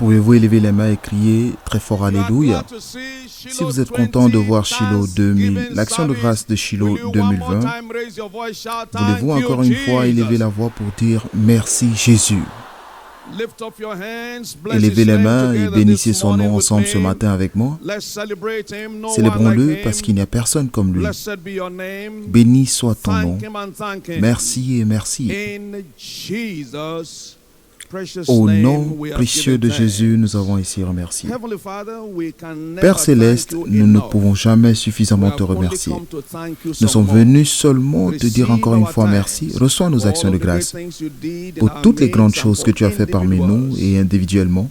Pouvez-vous élever les mains et crier très fort Alléluia? Si vous êtes content de voir Shiloh 2000, l'action de grâce de Shiloh 2020, voulez-vous encore une fois élever la voix pour dire merci Jésus? Élevez les mains et bénissez son nom ensemble ce matin avec moi. Célébrons-le parce qu'il n'y a personne comme lui. Béni soit ton nom. Merci et merci. Au nom précieux de Jésus, nous avons ici remercié. Père Céleste, nous ne pouvons jamais suffisamment te remercier. Nous sommes venus seulement te dire encore une fois merci. Reçois nos actions de grâce pour toutes les grandes choses que tu as faites parmi nous et individuellement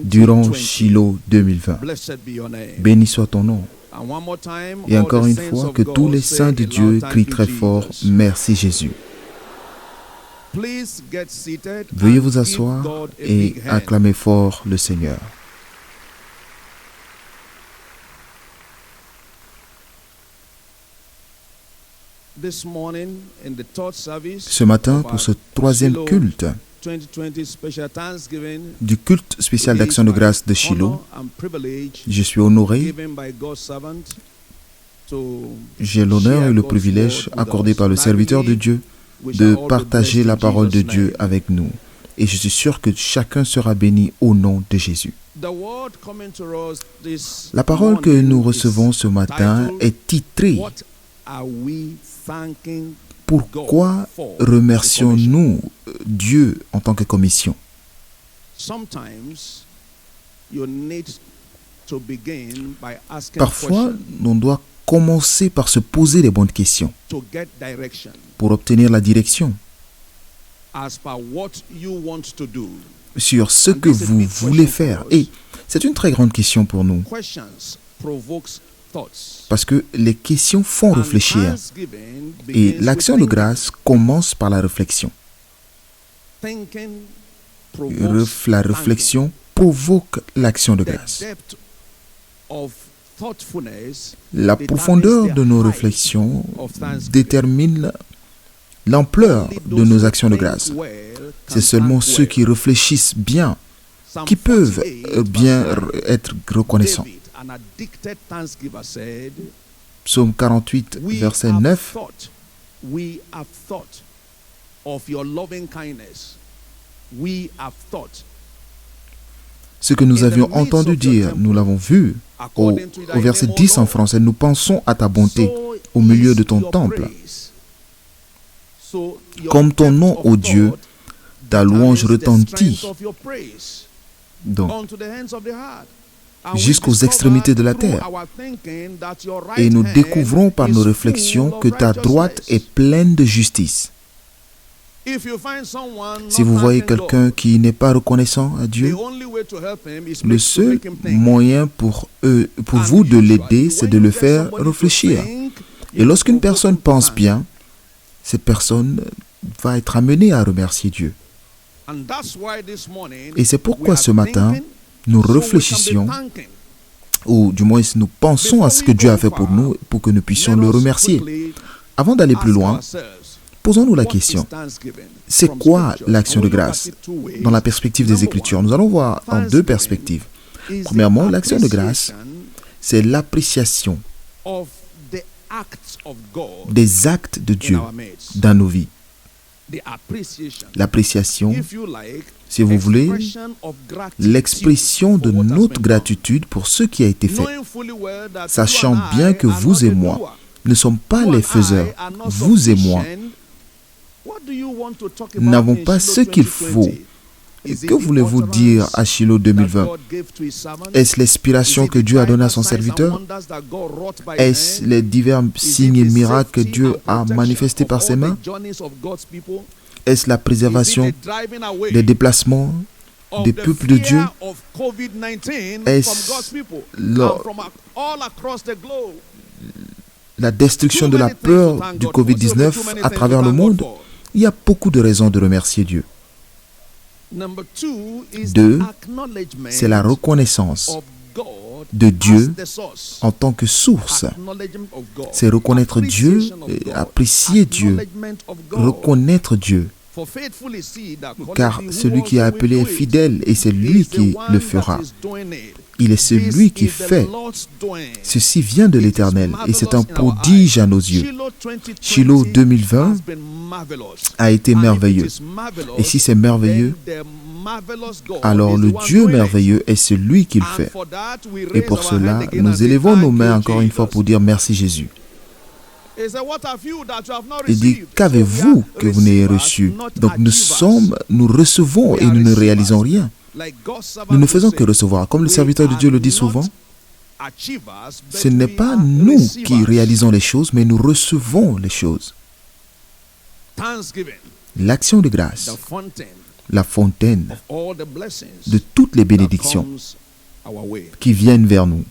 durant Shiloh 2020. Béni soit ton nom. Et encore une fois, que tous les saints de Dieu crient très fort, merci Jésus. Veuillez vous asseoir et acclamer fort le Seigneur. Ce matin, pour ce troisième culte du culte spécial d'action de grâce de Shiloh, je suis honoré. J'ai l'honneur et le privilège accordé par le serviteur de Dieu de partager la parole de Dieu avec nous. Et je suis sûr que chacun sera béni au nom de Jésus. La parole que nous recevons ce matin est titrée « Pourquoi remercions-nous Dieu en tant que commission ?» Parfois, on doit commencer par se poser les bonnes questions pour obtenir la direction sur ce que vous voulez faire. Et c'est une très grande question pour nous parce que les questions font réfléchir et l'action de grâce commence par la réflexion. La réflexion provoque l'action de grâce. La profondeur de nos réflexions détermine l'ampleur de nos actions de grâce. C'est seulement ceux qui réfléchissent bien qui peuvent bien être reconnaissants. Psaume 48, verset 9. Ce que nous avions entendu dire, nous l'avons vu au verset 10 en français. Nous pensons à ta bonté au milieu de ton temple. Comme ton nom, ô Dieu, ta louange retentit donc jusqu'aux extrémités de la terre. Et nous découvrons par nos réflexions que ta droite est pleine de justice. Si vous voyez quelqu'un qui n'est pas reconnaissant à Dieu, le seul moyen pour vous de l'aider, c'est de le faire réfléchir. Et lorsqu'une personne pense bien, cette personne va être amenée à remercier Dieu. Et c'est pourquoi ce matin, nous réfléchissons, ou du moins nous pensons à ce que Dieu a fait pour nous, pour que nous puissions le remercier. Avant d'aller plus loin, posons-nous la question, c'est quoi l'action de grâce dans la perspective des Écritures? Nous allons voir en deux perspectives. Premièrement, l'action de grâce, c'est l'appréciation des actes de Dieu dans nos vies. L'appréciation, si vous voulez, l'expression de notre gratitude pour ce qui a été fait, sachant bien que vous et moi ne sommes pas les faiseurs. Vous et moi n'avons pas ce qu'il faut. Que voulez-vous dire à Shiloh 2020? Est-ce l'inspiration que Dieu a donnée à son serviteur? Est-ce les divers signes et miracles que Dieu a manifestés par ses mains? Est-ce la préservation des déplacements des peuples de Dieu? Est-ce la destruction de la peur du Covid-19 à travers le monde? Il y a beaucoup de raisons de remercier Dieu. Deux, c'est la reconnaissance de Dieu en tant que source. C'est reconnaître Dieu, apprécier Dieu, reconnaître Dieu Car celui qui a appelé est fidèle et c'est lui qui le fera. Il est celui qui fait. Ceci vient de l'Éternel et c'est un prodige à nos yeux. Shiloh 2020 a été merveilleux. Et si c'est merveilleux, alors le Dieu merveilleux est celui qui le fait. Et pour cela, nous élevons nos mains encore une fois pour dire merci Jésus. Il dit, qu'avez-vous que vous n'ayez reçu? Donc nous recevons et nous ne réalisons rien. Nous ne faisons que recevoir. Comme le serviteur de Dieu le dit souvent, ce n'est pas nous qui réalisons les choses, mais nous recevons les choses. L'action de grâce, la fontaine de toutes les bénédictions qui viennent vers nous.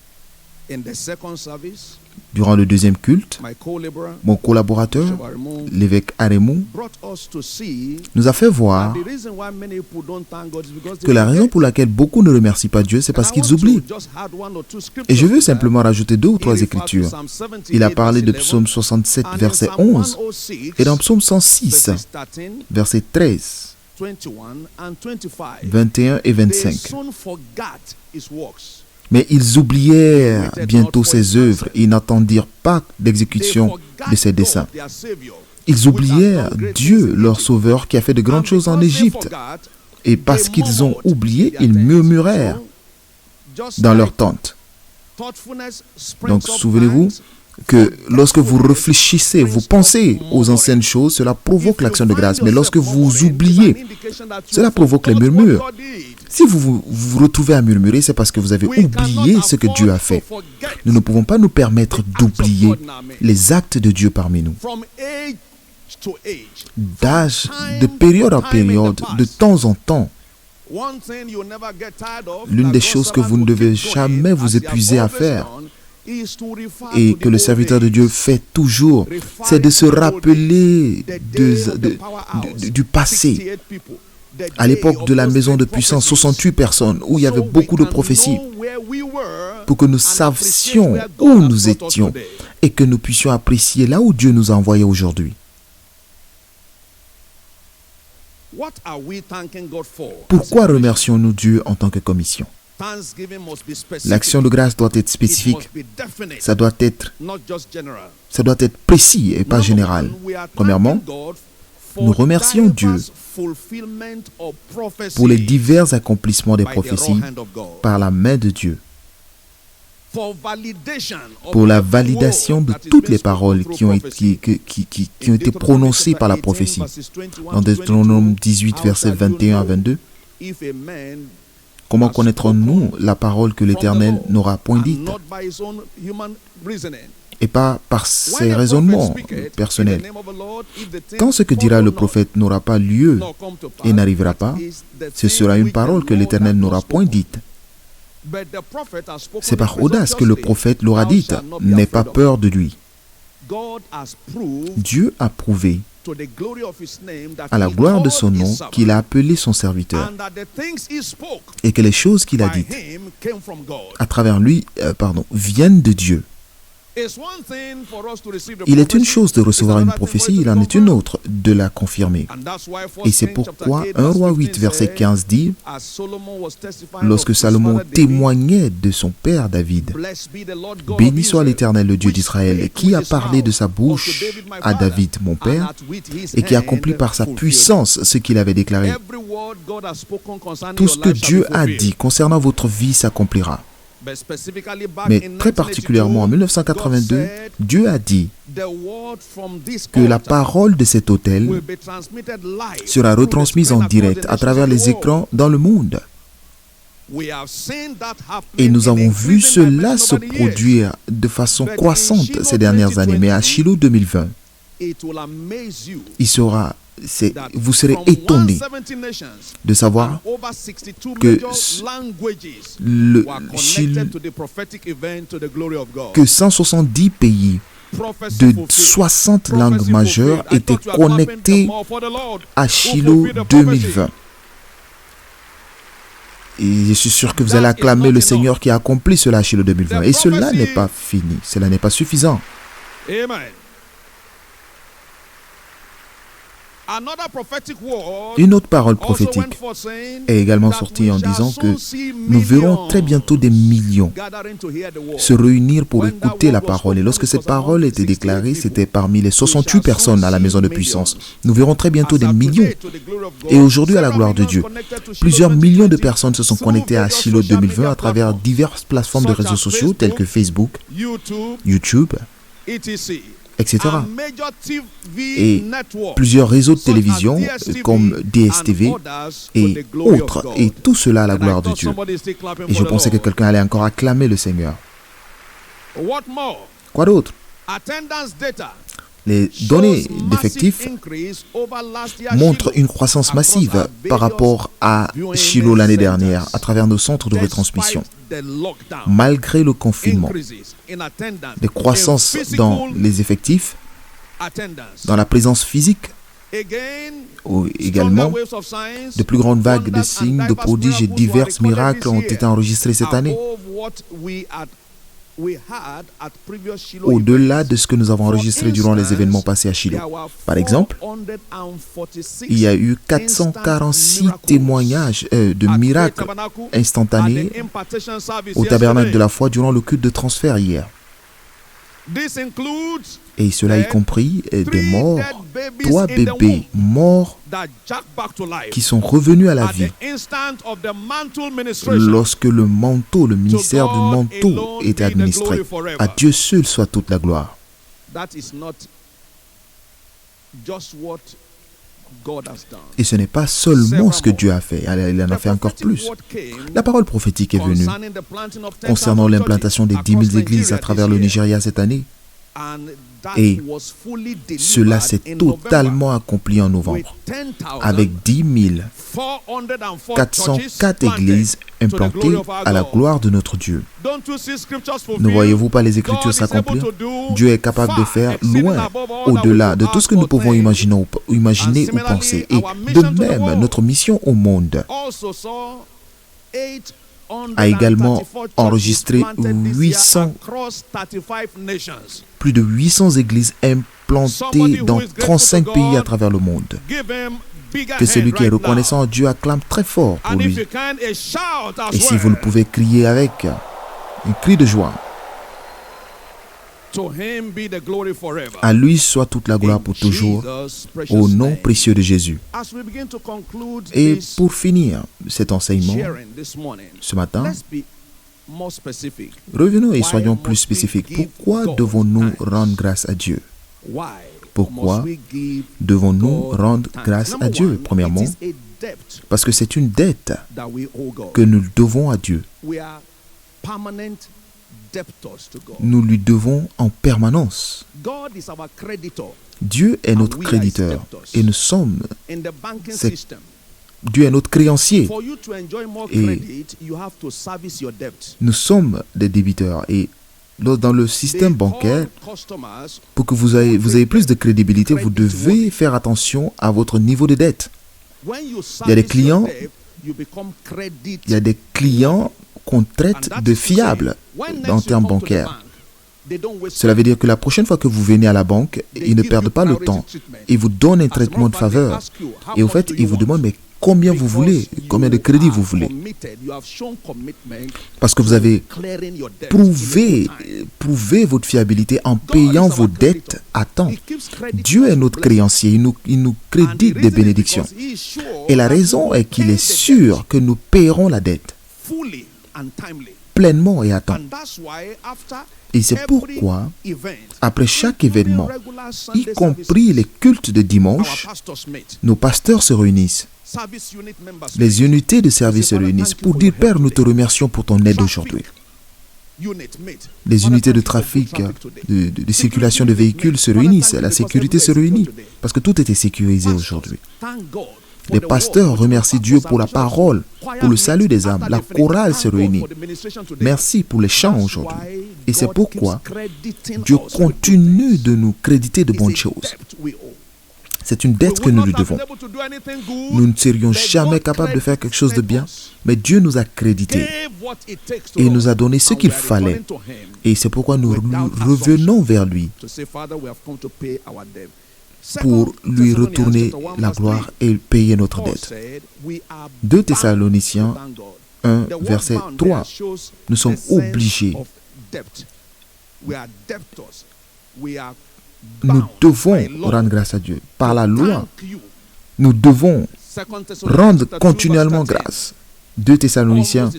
Durant le deuxième culte, mon collaborateur, l'évêque Aremu, nous a fait voir que la raison pour laquelle beaucoup ne remercient pas Dieu, c'est parce qu'ils oublient. Et je veux simplement rajouter 2 ou 3 écritures. Il a parlé de Psaume 67, verset 11, et dans Psaume 106, verset 13, 21 et 25. Mais ils oublièrent bientôt ses œuvres et n'attendirent pas d'exécution de ses desseins. Ils oublièrent Dieu, leur sauveur, qui a fait de grandes choses en Égypte. Et parce qu'ils ont oublié, ils murmurèrent dans leur tente. Donc, souvenez-vous que lorsque vous réfléchissez, vous pensez aux anciennes choses, cela provoque l'action de grâce. Mais lorsque vous oubliez, cela provoque les murmures. Si vous vous retrouvez à murmurer, c'est parce que vous avez oublié ce que Dieu a fait. Nous ne pouvons pas nous permettre d'oublier les actes de Dieu parmi nous. D'âge, de période en période, de temps en temps, l'une des choses que vous ne devez jamais vous épuiser à faire, et que le serviteur de Dieu fait toujours, c'est de se rappeler du passé. À l'époque de la maison de puissance, 68 personnes, où il y avait beaucoup de prophéties, pour que nous sachions où nous étions et que nous puissions apprécier là où Dieu nous a envoyés aujourd'hui. Pourquoi remercions-nous Dieu en tant que commission? L'action de grâce doit être spécifique. Ça doit être précis et pas général. Premièrement, nous remercions Dieu pour les divers accomplissements des prophéties par la main de Dieu, pour la validation de toutes les paroles qui ont été prononcées par la prophétie. Dans Deutéronome 18, versets 21 à 22, comment connaîtrons-nous la parole que l'Éternel n'aura point dite, et pas par ses raisonnements personnels? Quand ce que dira le prophète n'aura pas lieu et n'arrivera pas, ce sera une parole que l'Éternel n'aura point dite. C'est par audace que le prophète l'aura dite. N'aie pas peur de lui. Dieu a prouvé à la gloire de son nom qu'il a appelé son serviteur et que les choses qu'il a dites à travers lui viennent de Dieu. Il est une chose de recevoir une prophétie, il en est une autre de la confirmer. Et c'est pourquoi 1 Roi 8, verset 15 dit, lorsque Salomon témoignait de son père David, « Béni soit l'Éternel, le Dieu d'Israël, qui a parlé de sa bouche à David, mon père, et qui accomplit par sa puissance ce qu'il avait déclaré. Tout ce que Dieu a dit concernant votre vie s'accomplira. » Mais très particulièrement en 1982, Dieu a dit que la parole de cet autel sera retransmise en direct à travers les écrans dans le monde. Et nous avons vu cela se produire de façon croissante ces dernières années. Mais à Shiloh 2020, vous serez étonnés de savoir que 170 pays de 60 langues majeures étaient connectés à Shiloh 2020. Et je suis sûr que vous allez acclamer le Seigneur qui a accompli cela à Shiloh 2020. Et cela n'est pas fini, cela n'est pas suffisant. Amen. Une autre parole prophétique est également sortie en disant que nous verrons très bientôt des millions se réunir pour écouter la parole. Et lorsque cette parole était déclarée, c'était parmi les 68 personnes à la maison de puissance. Nous verrons très bientôt des millions. Et aujourd'hui, à la gloire de Dieu, plusieurs millions de personnes se sont connectées à Shiloh 2020 à travers diverses plateformes de réseaux sociaux telles que Facebook, YouTube, etc. Et plusieurs réseaux de télévision comme DSTV et autres. Et tout cela à la gloire de Dieu. Et je pensais que quelqu'un allait encore acclamer le Seigneur. Quoi d'autre? Les données d'effectifs montrent une croissance massive par rapport à Shiloh l'année dernière à travers nos centres de retransmission. Malgré le confinement, des croissances dans les effectifs, dans la présence physique, également, de plus grandes vagues de signes, de prodiges et divers miracles ont été enregistrés cette année. Au-delà de ce que nous avons enregistré durant les événements passés à Shiloh. Par exemple, il y a eu 446 témoignages de miracles instantanés au tabernacle de la foi durant le culte de transfert hier. Et cela y compris des morts, 3 bébés morts qui sont revenus à la vie lorsque le manteau, le ministère du manteau était administré. À Dieu seul soit toute la gloire. Et ce n'est pas seulement ce que Dieu a fait, il en a fait encore plus. La parole prophétique est venue concernant l'implantation des 10 000 églises à travers le Nigeria cette année. Et cela s'est totalement accompli en novembre, avec 10 404 églises implantées à la gloire de notre Dieu. Ne voyez-vous pas les Écritures s'accomplir? Dieu est capable de faire loin, au-delà de tout ce que nous pouvons imaginer ou penser. Et de même, notre mission au monde a également enregistré plus de 800 églises implantées dans 35 pays à travers le monde. Que celui qui est reconnaissant en Dieu acclame très fort pour lui. Et si vous le pouvez crier avec un cri de joie. À lui soit toute la gloire pour toujours, au nom précieux de Jésus. Et pour finir cet enseignement, ce matin, revenons et soyons plus spécifiques. Pourquoi devons-nous rendre grâce à Dieu? Pourquoi devons-nous rendre grâce à Dieu? Premièrement, parce que c'est une dette que nous devons à Dieu. Nous lui devons en permanence. Dieu est notre créditeur et nous sommes... Dieu est notre créancier et nous sommes des débiteurs. Et dans le système bancaire, pour que vous ayez plus de crédibilité, vous devez faire attention à votre niveau de dette. Il y a des clients qu'on traite de fiables en termes bancaires. Cela veut dire que la prochaine fois que vous venez à la banque, ils ne perdent pas le temps. Ils vous donnent un traitement de faveur. Et au fait, ils vous demandent mais combien vous voulez, combien de crédits vous voulez. Parce que vous avez prouvé votre fiabilité en payant vos dettes à temps. Dieu est notre créancier, il nous crédite des bénédictions. Et la raison est qu'il est sûr que nous paierons la dette pleinement et à temps. Et c'est pourquoi, après chaque événement, y compris les cultes de dimanche, nos pasteurs se réunissent. Les unités de service se réunissent pour dire « Père, nous te remercions pour ton aide aujourd'hui ». Les unités de trafic, de circulation de véhicules se réunissent, la sécurité se réunit, parce que tout était sécurisé aujourd'hui. Les pasteurs remercient Dieu pour la parole, pour le salut des âmes. La chorale se réunit. Merci pour les chants aujourd'hui. Et c'est pourquoi Dieu continue de nous créditer de bonnes choses. C'est une dette que nous lui devons. Nous ne serions jamais capables de faire quelque chose de bien, mais Dieu nous a crédités et nous a donné ce qu'il fallait. Et c'est pourquoi nous revenons vers lui pour lui retourner la gloire et payer notre dette. 2 Thessaloniciens 1, verset 3. Nous sommes obligés. Nous devons rendre grâce à Dieu. Par la loi, nous devons rendre continuellement grâce. 2 Thessaloniciens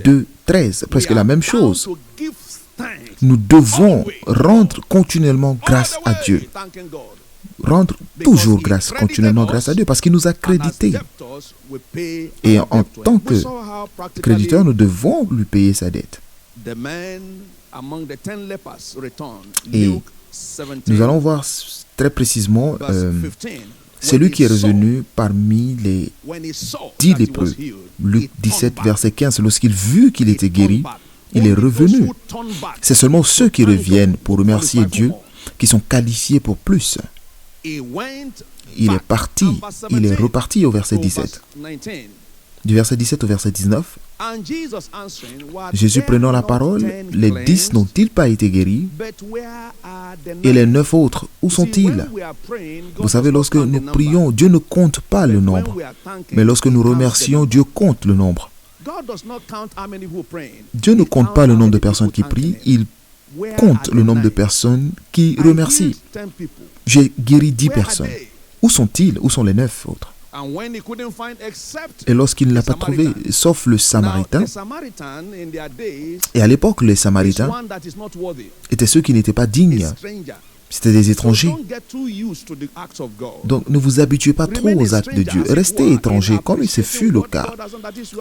2, 13, presque la même chose. Nous devons rendre continuellement grâce à Dieu. Rendre toujours grâce, continuellement grâce à Dieu, parce qu'il nous a crédités. Et en tant que créditeur, nous devons lui payer sa dette. Et nous allons voir très précisément celui qui est revenu parmi les 10 lépreux. Luc 17, verset 15. Lorsqu'il vit qu'il était guéri, il est revenu. C'est seulement ceux qui reviennent pour remercier Dieu qui sont qualifiés pour plus. Il est parti, il est reparti au verset 17. Du verset 17 au verset 19, Jésus prenant la parole, les 10 n'ont-ils pas été guéris? Et les 9 autres, où sont-ils? Vous savez, lorsque nous prions, Dieu ne compte pas le nombre. Mais lorsque nous remercions, Dieu compte le nombre. Dieu ne compte pas le nombre de personnes qui prient, il compte le nombre de personnes qui remercient. J'ai guéri 10 personnes. Où sont-ils? Où sont les 9 autres? Et lorsqu'il ne l'a pas trouvé, sauf le Samaritain, et à l'époque, les Samaritains étaient ceux qui n'étaient pas dignes. C'était des étrangers. Donc, ne vous habituez pas trop aux actes de Dieu. Restez étrangers, comme ce fut le cas,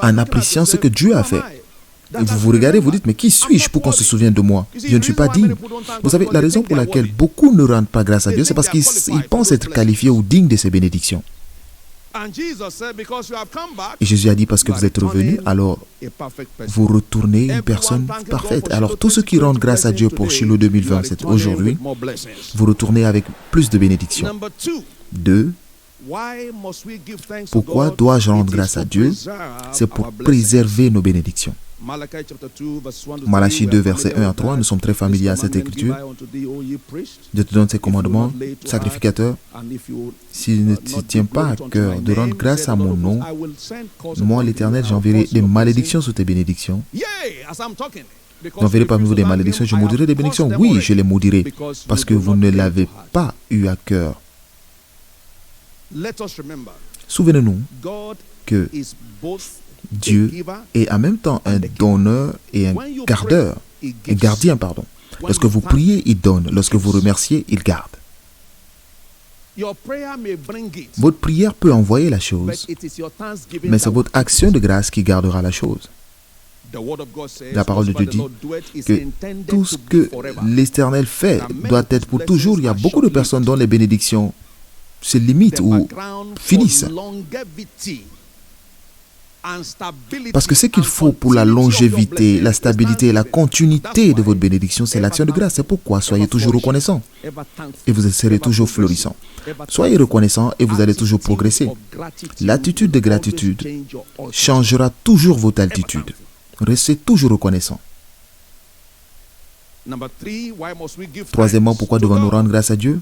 en appréciant ce que Dieu a fait. Et vous vous regardez, vous dites, mais qui suis-je pour qu'on se souvienne de moi? Je ne suis pas digne. Vous savez, la raison pour laquelle beaucoup ne rendent pas grâce à Dieu, c'est parce qu'ils pensent être qualifiés ou dignes de ses bénédictions. Et Jésus a dit, parce que vous êtes revenus, alors vous retournez une personne parfaite. Alors tous ceux qui rendent grâce à Dieu pour Shiloh 2027 aujourd'hui, vous retournez avec plus de bénédictions. 2. Pourquoi dois-je rendre grâce à Dieu? C'est pour préserver nos bénédictions. Malachie 2, versets 1 à 3, nous sommes très familiers à cette écriture. Dieu te donne ses commandements, sacrificateur. S'il ne te tient pas à cœur de rendre grâce à mon nom, moi, l'Éternel, j'enverrai des malédictions sur tes bénédictions. J'enverrai parmi vous des malédictions, je maudirai des bénédictions. Oui, je les maudirai, parce que vous ne l'avez pas eu à cœur. Souvenez-nous que Dieu est en même temps un donneur et un gardien. Lorsque vous priez, il donne. Lorsque vous remerciez, il garde. Votre prière peut envoyer la chose, mais c'est votre action de grâce qui gardera la chose. La parole de Dieu dit que tout ce que l'Éternel fait doit être pour toujours. Il y a beaucoup de personnes dont les bénédictions se limitent ou finissent. Parce que ce qu'il faut pour la longévité, la stabilité et la continuité de votre bénédiction, c'est l'action de grâce. C'est pourquoi soyez toujours reconnaissants et vous serez toujours florissants. Soyez reconnaissants et vous allez toujours progresser. L'attitude de gratitude changera toujours votre altitude. Restez toujours reconnaissants. Troisièmement, pourquoi devons-nous rendre grâce à Dieu?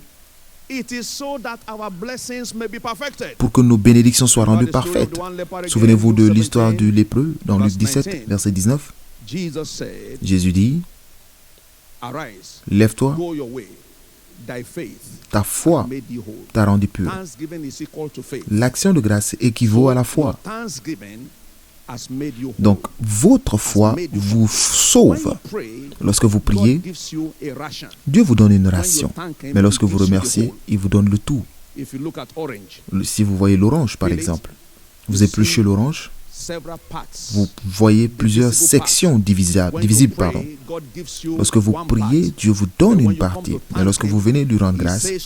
Pour que nos bénédictions soient rendues parfaites. Souvenez-vous de l'histoire du lépreux dans Luc 17, verset 19. Jésus dit, lève-toi, ta foi t'a rendu pur. L'action de grâce équivaut à la foi. Donc, votre foi vous sauve. Lorsque vous priez, Dieu vous donne une ration. Mais lorsque vous remerciez, il vous donne le tout. Si vous voyez l'orange, par exemple, vous épluchez l'orange, vous voyez plusieurs sections divisibles. Lorsque vous priez, Dieu vous donne une partie. Mais lorsque vous venez lui rendre grâce, et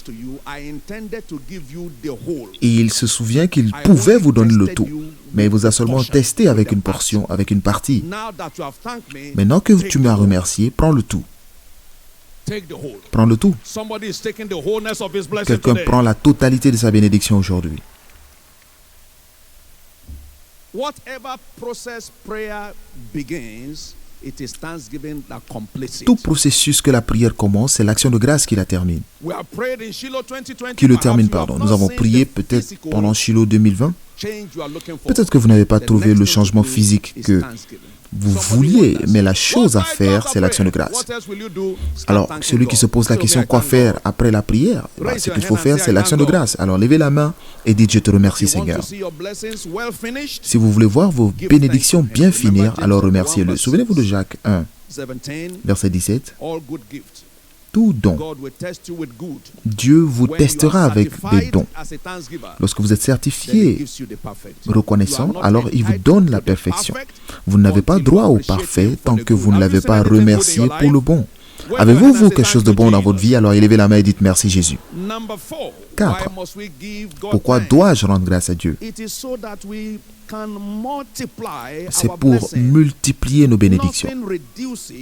il se souvient qu'il pouvait vous donner le tout. Mais il vous a seulement testé avec une portion, avec une partie. Maintenant que tu m'as remercié, prends le tout. Prends le tout. Quelqu'un prend la totalité de sa bénédiction aujourd'hui. Tout processus que la prière commence, c'est l'action de grâce qui la termine. Qui le termine, pardon. Nous avons prié peut-être pendant Shiloh 2020. Peut-être que vous n'avez pas trouvé le changement physique que vous vouliez, mais la chose à faire, c'est l'action de grâce. Alors, celui qui se pose la question quoi faire après la prière, ce qu'il faut faire, c'est l'action de grâce. Alors, levez la main et dites, je te remercie Seigneur. Si vous voulez voir vos bénédictions bien finir, alors remerciez-le. Souvenez-vous de Jacques 1, verset 17. Tout don. Dieu vous testera avec des dons. Lorsque vous êtes certifié reconnaissant, alors il vous donne la perfection. Vous n'avez pas droit au parfait tant que vous ne l'avez pas remercié pour le bon. Avez-vous, vous, quelque chose de bon dans votre vie? Alors élevez la main et dites merci Jésus. 4. Pourquoi dois-je rendre grâce à Dieu? C'est pour multiplier nos bénédictions.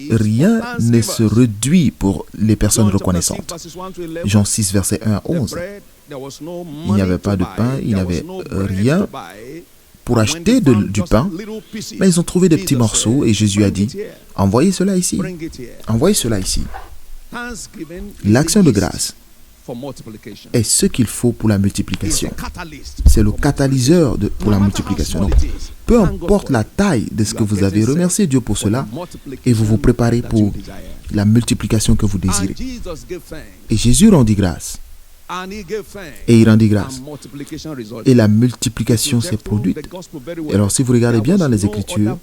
Rien ne se réduit pour les personnes reconnaissantes. Jean 6, verset 1 à 11. Il n'y avait pas de pain, il n'y avait rien pour acheter du pain, mais ils ont trouvé des petits morceaux et Jésus a dit, envoyez cela ici. Envoyez cela ici. L'action de grâce est ce qu'il faut pour la multiplication. C'est le catalyseur pour la multiplication. Donc, peu importe la taille de ce que vous avez, remerciez Dieu pour cela et vous vous préparez pour la multiplication que vous désirez. Et Jésus rendit grâce. Et il rendit grâce. Et la multiplication s'est produite. Et alors, si vous regardez bien dans les Écritures,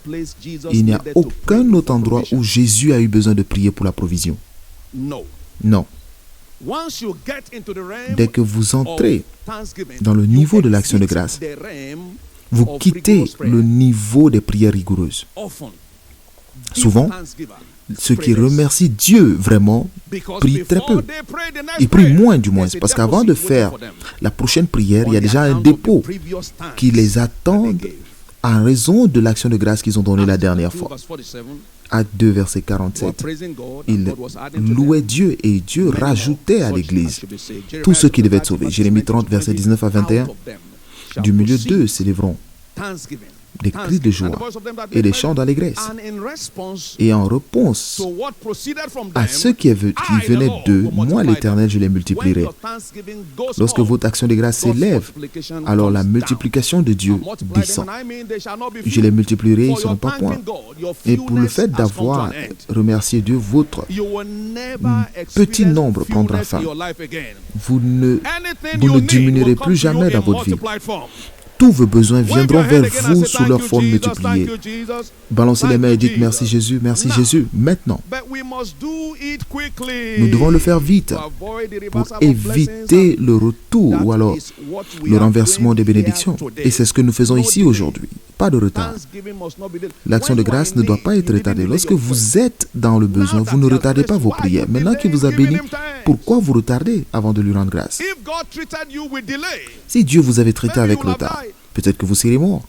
il n'y a aucun autre endroit où Jésus a eu besoin de prier pour la provision. Non. Dès que vous entrez dans le niveau de l'action de grâce, vous quittez le niveau des prières rigoureuses. Souvent, ceux qui remercient Dieu vraiment prient très peu. Ils prient moins du moins, parce qu'avant de faire la prochaine prière, il y a déjà un dépôt qui les attend en raison de l'action de grâce qu'ils ont donnée la dernière fois. Acte 2, verset 47. Ils louaient Dieu et Dieu rajoutait à l'Église tous ceux qui devaient être sauvés. Jérémie 30, verset 19 à 21. Du milieu d'eux s'élèveront des cris de joie et des chants d'allégresse. Et en réponse à ceux qui venaient d'eux, moi l'Éternel, je les multiplierai. Lorsque votre action de grâce s'élève, alors la multiplication de Dieu descend. Je les multiplierai, ils ne seront pas point. Et pour le fait d'avoir remercié Dieu, votre petit nombre prendra fin. Vous ne diminuerez plus jamais dans votre vie. Tous vos besoins viendront vers vous sous leur forme multipliée. Balancez les mains et dites merci Jésus, maintenant. Nous devons le faire vite pour éviter le retour ou alors le renversement des bénédictions. Et c'est ce que nous faisons ici aujourd'hui. Pas de retard. L'action de grâce ne doit pas être retardée. Lorsque vous êtes dans le besoin, vous ne retardez pas vos prières. Maintenant qu'il vous a béni, pourquoi vous retardez avant de lui rendre grâce? Si Dieu vous avait traité avec retard, peut-être que vous serez mort.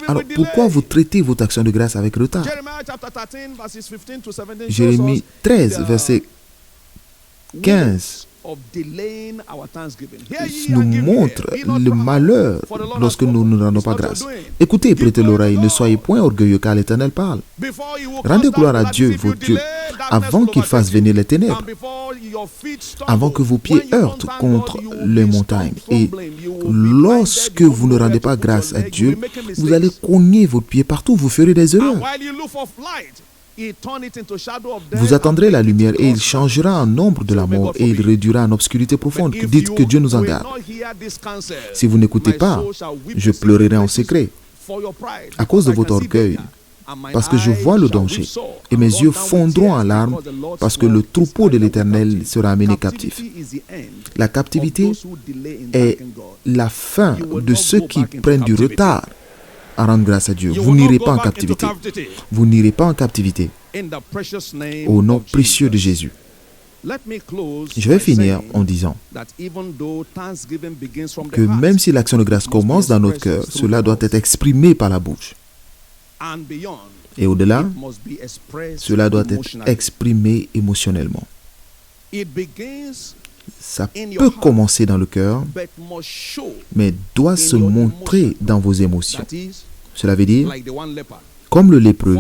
Alors pourquoi vous traitez votre action de grâce avec retard? Jérémie 13, verset 15 nous montre le malheur lorsque nous ne rendons pas grâce. Écoutez, prêtez l'oreille, ne soyez point orgueilleux car l'Éternel parle. Rendez gloire à Dieu, votre Dieu, avant qu'il fasse venir les ténèbres, avant que vos pieds heurtent contre les montagnes. Et lorsque vous ne rendez pas grâce à Dieu, vous allez cogner vos pieds partout, vous ferez des erreurs. Vous attendrez la lumière et il changera en ombre de la mort et il réduira en obscurité profonde. Dites que Dieu nous en garde. Si vous n'écoutez pas, je pleurerai en secret à cause de votre orgueil, parce que je vois le danger et mes yeux fondront en larmes parce que le troupeau de l'Éternel sera amené captif. La captivité est la fin de ceux qui prennent du retard à rendre grâce à Dieu. Vous n'irez pas en captivité. Vous n'irez pas en captivité. Au nom précieux de Jésus. Je vais finir en disant que même si l'action de grâce commence dans notre cœur, cela doit être exprimé par la bouche. Et au-delà, cela doit être exprimé émotionnellement. Ça peut commencer dans le cœur, mais doit se montrer dans vos émotions. Cela veut dire, comme le lépreux,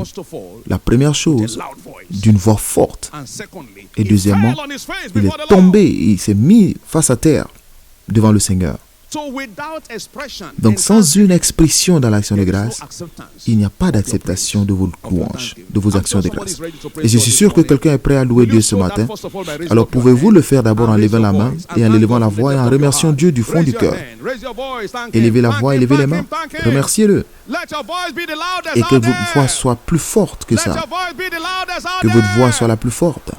la première chose, d'une voix forte. Et deuxièmement, il est tombé, il s'est mis face à terre devant le Seigneur. Donc, sans une expression dans l'action de grâce, il n'y a pas d'acceptation de vos louanges, de vos actions de grâce. Et je suis sûr que quelqu'un est prêt à louer Dieu ce matin. Alors, pouvez-vous le faire d'abord en levant la main et en élevant la voix et en remerciant Dieu du fond du cœur. Élevez la voix, élevez les mains, remerciez-le. Et que votre voix soit plus forte que ça. Que votre voix soit la plus forte.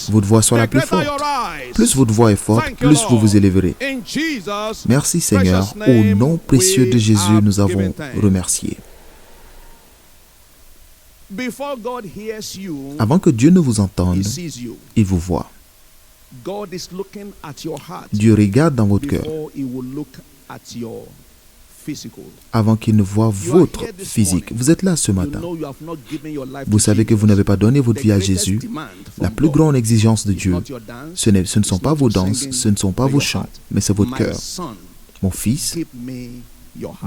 Votre voix soit la plus forte. Plus votre voix est forte, plus vous vous élèverez. Merci Seigneur. Au nom précieux de Jésus, nous avons remercié. Avant que Dieu ne vous entende, il vous voit. Dieu regarde dans votre cœur avant qu'il ne voie votre physique. Vous êtes là ce matin. Vous savez que vous n'avez pas donné votre vie à Jésus. La plus grande exigence de Dieu, ce ne sont pas vos danses, ce ne sont pas vos chants, mais c'est votre cœur. Mon fils,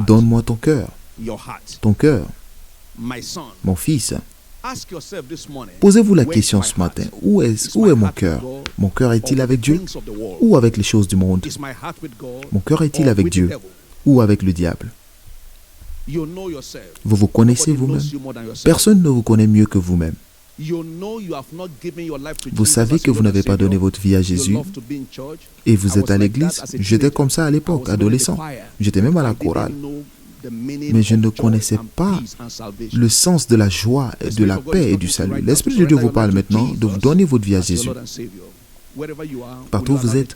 donne-moi ton cœur. Ton cœur. Mon fils, posez-vous la question ce matin. Où est mon cœur? Mon cœur est-il avec Dieu ou avec les choses du monde? Mon cœur est-il avec Dieu ou avec le diable? Vous vous connaissez vous-même. Personne ne vous connaît mieux que vous-même. Vous savez que vous n'avez pas donné votre vie à Jésus et vous êtes à l'église. J'étais comme ça à l'époque, adolescent. J'étais même à la chorale. Mais je ne connaissais pas le sens de la joie, de la paix et du salut. L'Esprit de Dieu vous parle maintenant de vous donner votre vie à Jésus. Partout où vous êtes,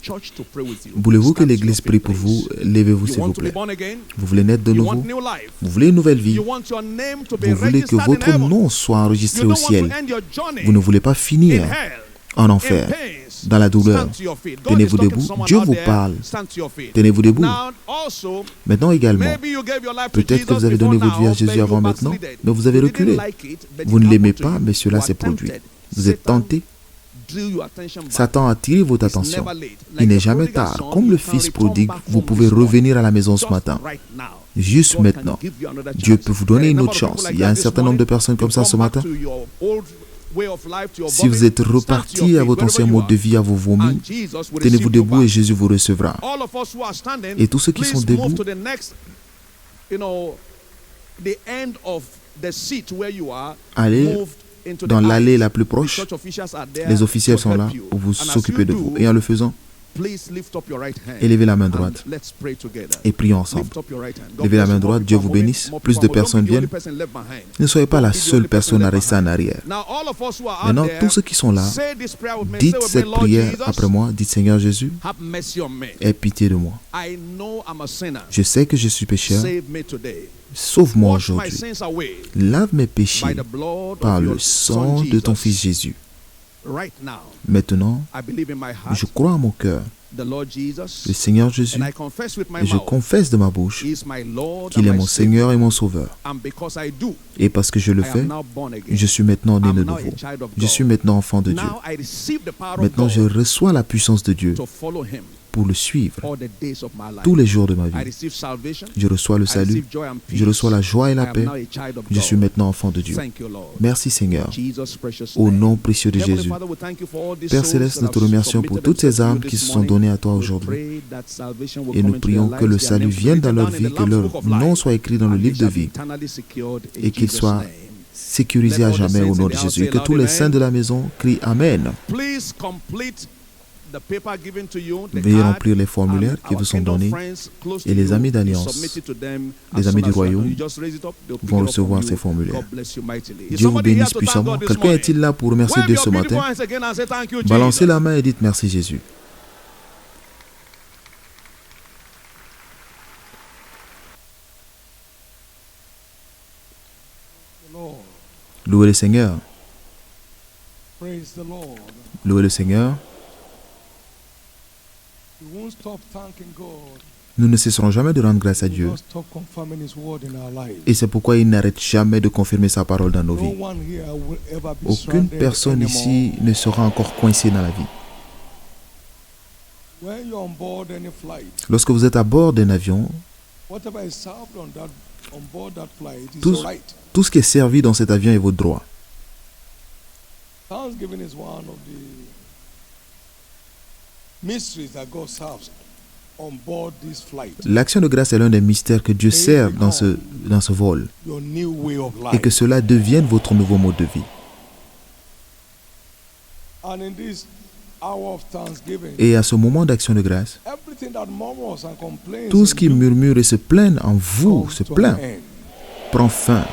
voulez-vous que l'Église prie pour vous? Levez-vous s'il vous plaît. Vous voulez naître de nouveau? Vous voulez une nouvelle vie? Vous voulez que votre nom soit enregistré au ciel? Vous ne voulez pas finir en enfer, dans la douleur? Tenez-vous debout. Dieu vous parle. Tenez-vous debout. Maintenant également, peut-être que vous avez donné votre vie à Jésus avant maintenant, mais vous avez reculé. Vous ne l'aimez pas, mais cela s'est produit. Vous êtes tenté. Satan attire votre attention. Il n'est jamais tard. Comme le fils prodigue, vous pouvez revenir à la maison ce matin. Juste maintenant. Dieu peut vous donner une autre chance. Il y a un certain nombre de personnes comme ça ce matin. Si vous êtes reparti à votre ancien mode de vie, à vos vomis, tenez-vous debout et Jésus vous recevra. Et tous ceux qui sont debout, allez dans l'allée la plus proche. Les officiels sont là pour vous s'occuper de vous. Et en le faisant, élevez la main droite et prions ensemble. Levez la main droite, Dieu vous bénisse. Plus de personnes viennent. Ne soyez pas la seule personne à rester en arrière. Maintenant, tous ceux qui sont là, dites cette prière après moi. Dites Seigneur Jésus, aie pitié de moi. Je sais que je suis pécheur. Sauve-moi aujourd'hui. Lave mes péchés par le sang de ton Fils Jésus. Maintenant, je crois en mon cœur le Seigneur Jésus et je confesse de ma bouche qu'il est mon Seigneur et mon Sauveur. Et parce que je le fais, je suis maintenant né de nouveau. Je suis maintenant enfant de Dieu. Maintenant, je reçois la puissance de Dieu pour le suivre tous les jours de ma vie. Je reçois le salut, je reçois la joie et la paix. Je suis maintenant enfant de Dieu. Merci Seigneur. Au nom précieux de Jésus. Père Céleste, nous te remercions pour toutes ces âmes qui se sont données à toi aujourd'hui. Et nous prions que le salut vienne dans leur vie, que leur nom soit écrit dans le livre de vie et qu'il soit sécurisé à jamais au nom de Jésus. Que tous les saints de la maison crient Amen. Veuillez remplir les formulaires qui vous sont donnés et les amis d'Alliance, les amis du Royaume vont recevoir ces formulaires. Dieu vous bénisse puissamment. Quelqu'un est-il là pour remercier Dieu ce matin? Balancez la main et dites merci Jésus. Louez le Seigneur. Louez le Seigneur. Nous ne cesserons jamais de rendre grâce à Dieu. Et c'est pourquoi il n'arrête jamais de confirmer sa parole dans nos vies. Aucune personne ici ne sera encore coincée dans la vie. Lorsque vous êtes à bord d'un avion, Tout ce qui est servi dans cet avion est votre droit. L'action de grâce est l'un des mystères que Dieu sert dans ce vol, et que cela devienne votre nouveau mode de vie. Et à ce moment d'action de grâce, tout ce qui murmure et se plaint en vous, prend fin.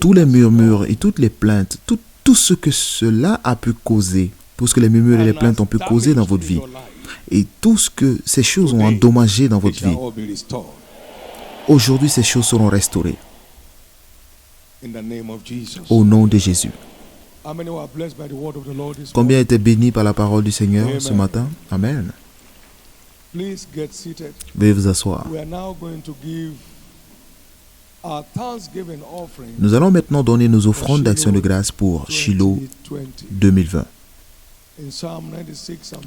Tous les murmures et toutes les plaintes, tout ce que cela a pu causer, tout ce que les murmures et les plaintes ont pu causer dans votre vie, et tout ce que ces choses ont endommagé dans votre vie, aujourd'hui ces choses seront restaurées. Au nom de Jésus. Combien étaient bénis par la parole du Seigneur ce matin? Amen. Veuillez vous asseoir. Nous allons maintenant donner nos offrandes d'action de grâce pour Shiloh 2020.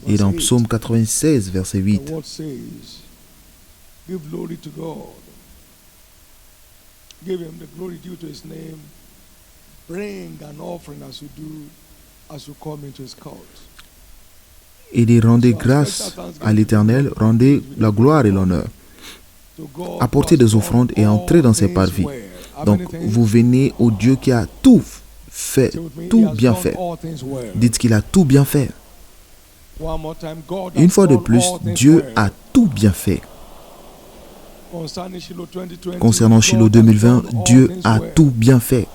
Et dans Psaume 96, verset 8, give him the glory due to his name. Bring an offering as you come into his court. Il dit, rendez grâce à l'Éternel, rendez la gloire et l'honneur. Apportez des offrandes et entrez dans ses parvis. Donc, vous venez au Dieu qui a tout fait, tout bien fait. Dites qu'il a tout bien fait. Une fois de plus, Dieu a tout bien fait. Concernant Shiloh 2020, Dieu a tout bien fait.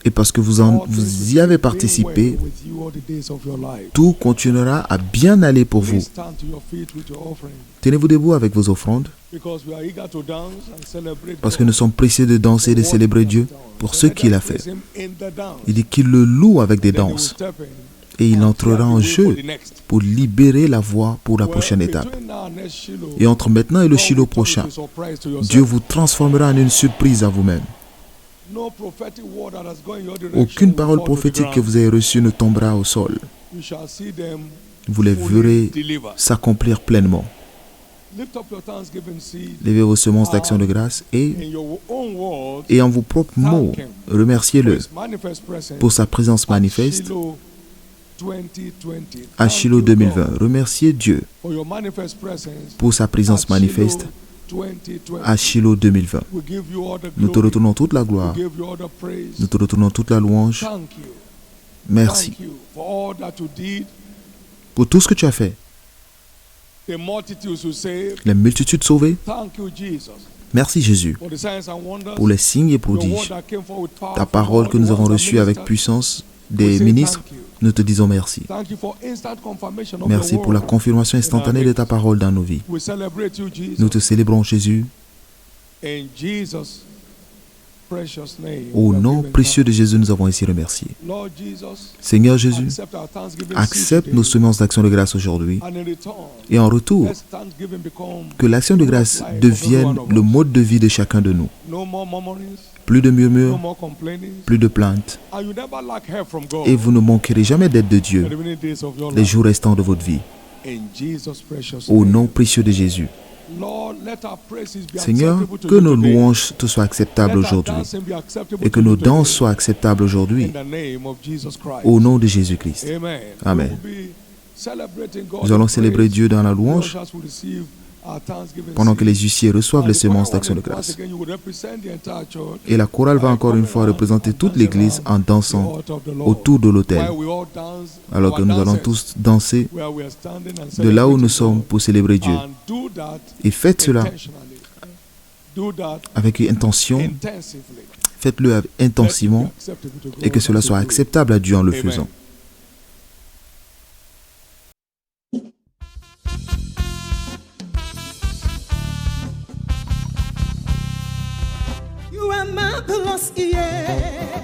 Et parce que vous y avez participé, tout continuera à bien aller pour vous. Tenez-vous debout avec vos offrandes, parce que nous sommes pressés de danser et de célébrer Dieu pour ce qu'il a fait. Il dit qu'il le loue avec des danses. Et il entrera en jeu pour libérer la voie pour la prochaine étape. Et entre maintenant et le Shiloh prochain, Dieu vous transformera en une surprise à vous-même. Aucune parole prophétique que vous avez reçue ne tombera au sol. Vous les verrez s'accomplir pleinement. Levez vos semences d'action de grâce et en vos propres mots, remerciez-le pour sa présence manifeste à Shiloh 2020. Remerciez Dieu pour sa présence manifeste à Shiloh 2020. Nous te retournons toute la gloire. Nous te retournons toute la louange. Merci pour tout ce que tu as fait. Les multitudes sauvées. Merci Jésus pour les signes et prodiges. Ta parole que nous avons reçue avec puissance des ministres. Nous te disons merci. Merci pour la confirmation instantanée de ta parole dans nos vies. Nous te célébrons, Jésus. Au nom précieux de Jésus, nous avons ainsi remercié. Seigneur Jésus, accepte nos semences d'action de grâce aujourd'hui. Et en retour, que l'action de grâce devienne le mode de vie de chacun de nous. Plus de murmures, plus de plaintes. Et vous ne manquerez jamais d'aide de Dieu les jours restants de votre vie. Au nom précieux de Jésus. Seigneur, que nos louanges te soient acceptables aujourd'hui et que nos danses soient acceptables aujourd'hui au nom de Jésus-Christ. Amen. Nous allons célébrer Dieu dans la louange pendant que les huissiers reçoivent les semences d'action de grâce. Et la chorale va encore une fois représenter toute l'Église en dansant autour de l'autel, alors que nous allons tous danser de là où nous sommes pour célébrer Dieu. Et faites cela avec intention, faites-le intensivement et que cela soit acceptable à Dieu en le faisant. You are marvelous, yeah.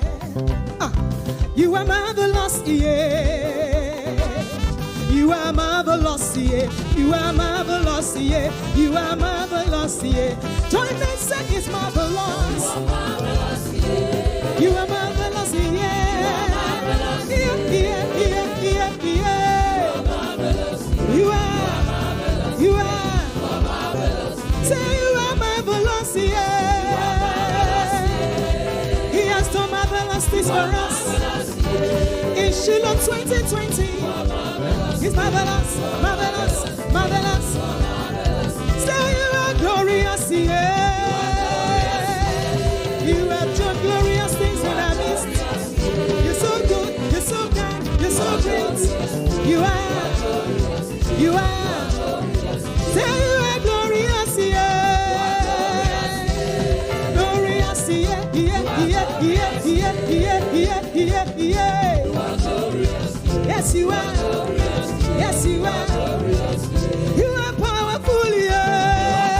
You are marvelous, yeah. You are marvelous, yeah. You are marvelous, yeah. You are marvelous, yeah. Join me, say it's marvelous. You are marvelous, yeah. You are marvelous, yeah. Shiloh 2020. He's marvelous, marvelous, marvelous. Say you are glorious, yeah. You have done glorious things in our midst. You're so good, you're so kind, you're so great. You are. Say you are glorious, yeah. Glorious, yeah, yeah, yeah, yeah, yeah, yeah, yeah, yeah. Yes, you are. Yes, you are. You are powerful, yeah.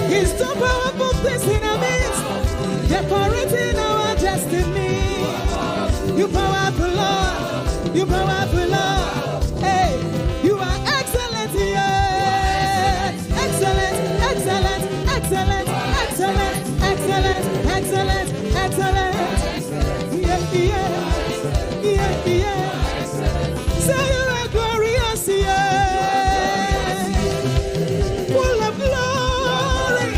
He's so powerful, things in our midst. Decorating our destiny. You powerful, Lord. You powerful, Lord. Hey, you are excellent, yeah. Excellent, excellent, excellent, excellent, excellent, excellent, excellent. Yeah, yeah, yeah, yeah. Say you are glorious, yeah. Full of glory.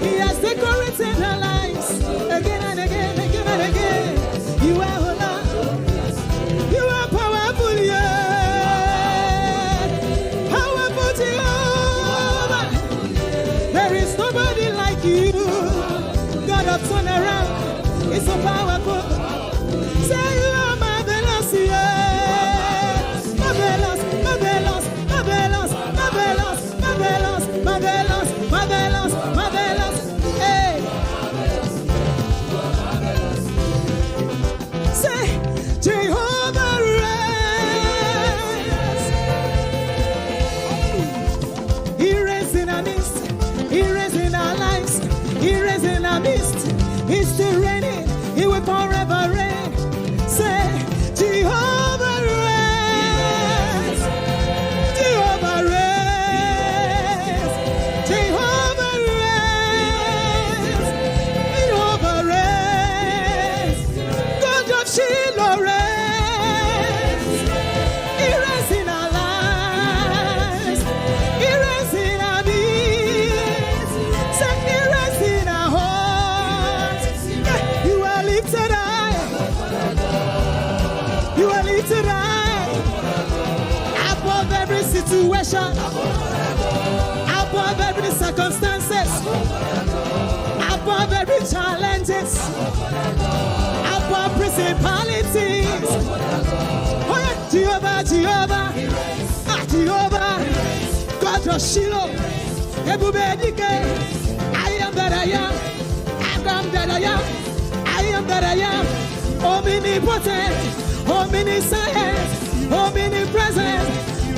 He has decorated our lives again and again, again and again. You are holy. You are powerful, yeah. Powerful, Jehovah. There is nobody like you. God of turnaround. It's so powerful. Say you are marvelous, yeah. Marvelous, marvelous, marvelous, marvelous, marvelous, marvelous, marvelous, marvelous. Hey. Say, Jehovah reigns. He reigns in our midst. He reigns in our lives. He reigns in our midst. He's still reigning. He will forever reign. Say, Jehovah reigns. Jehovah reigns. Jehovah reigns. Jehovah reigns. God of Shiloh reigns. He reigns in our lives. He reigns in our midst. Say, He reigns in our hearts. You are lifted high. You are lifted high. Above every situation. Above every circumstances. Above every challenges. Above principalities. Oh yeah, Jehovah, Jehovah. Ah, Jehovah. God of Shiloh. Ebubedike. I am that I am. I am that I am. I am that I am. Omnipotent. Omniscient. Omnipresent.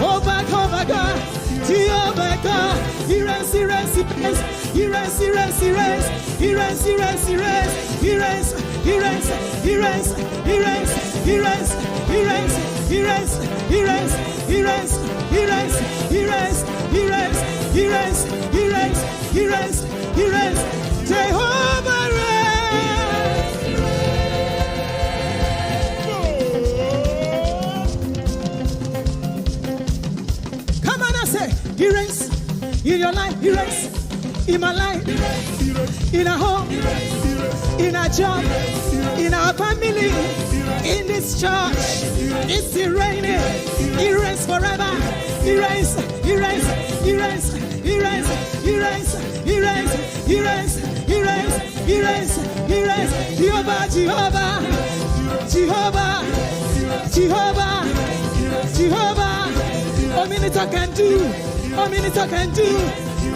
Oh my God. Jehovah God. He reigns, he reigns, he reigns. He reigns, he reigns, he reigns. He reigns, he reigns, he reigns. He reigns, he reigns, he reigns. He reigns, he reigns, he reigns. He reigns, he reigns, he reigns. He reigns, he reigns, he reigns. He reigns, he reigns, he reigns. He reigns. Jehovah reigns. Come on, I say, He reigns in your life. He reigns in my life. In our home. In our job. In our family. In this church. It's still raining. He reigns forever. He reigns. He reigns. He reigns. He reigns. He reigns. He reigns. He reigns. He reigns. He reigns. He reigns. Jehovah. Jehovah. Jehovah. Jehovah. Jehovah. Omnipotent can do. Omnipotent can do.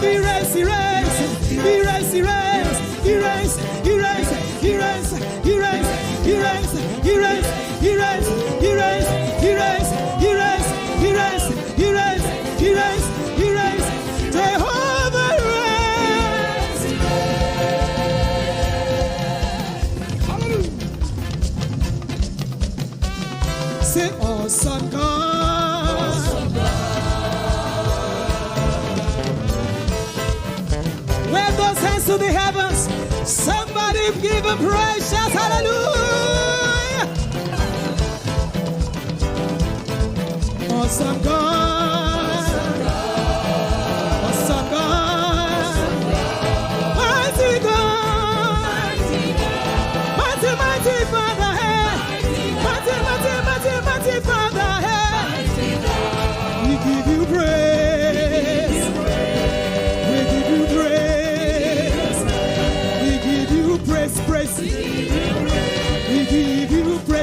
He reigns. He reigns. He reigns. He reigns. He reigns. He reigns. He reigns. He reigns. He reigns. He reigns. He reigns. He reigns. He reigns. He reigns. He reigns. He reigns. He reigns. He reigns. Jehovah reigns. Say, awesome God. Wave those hands to the heavens. Somebody give him praise. Shout hallelujah. Awesome God. Awesome God. Mighty God. Mighty, mighty Father. Mighty,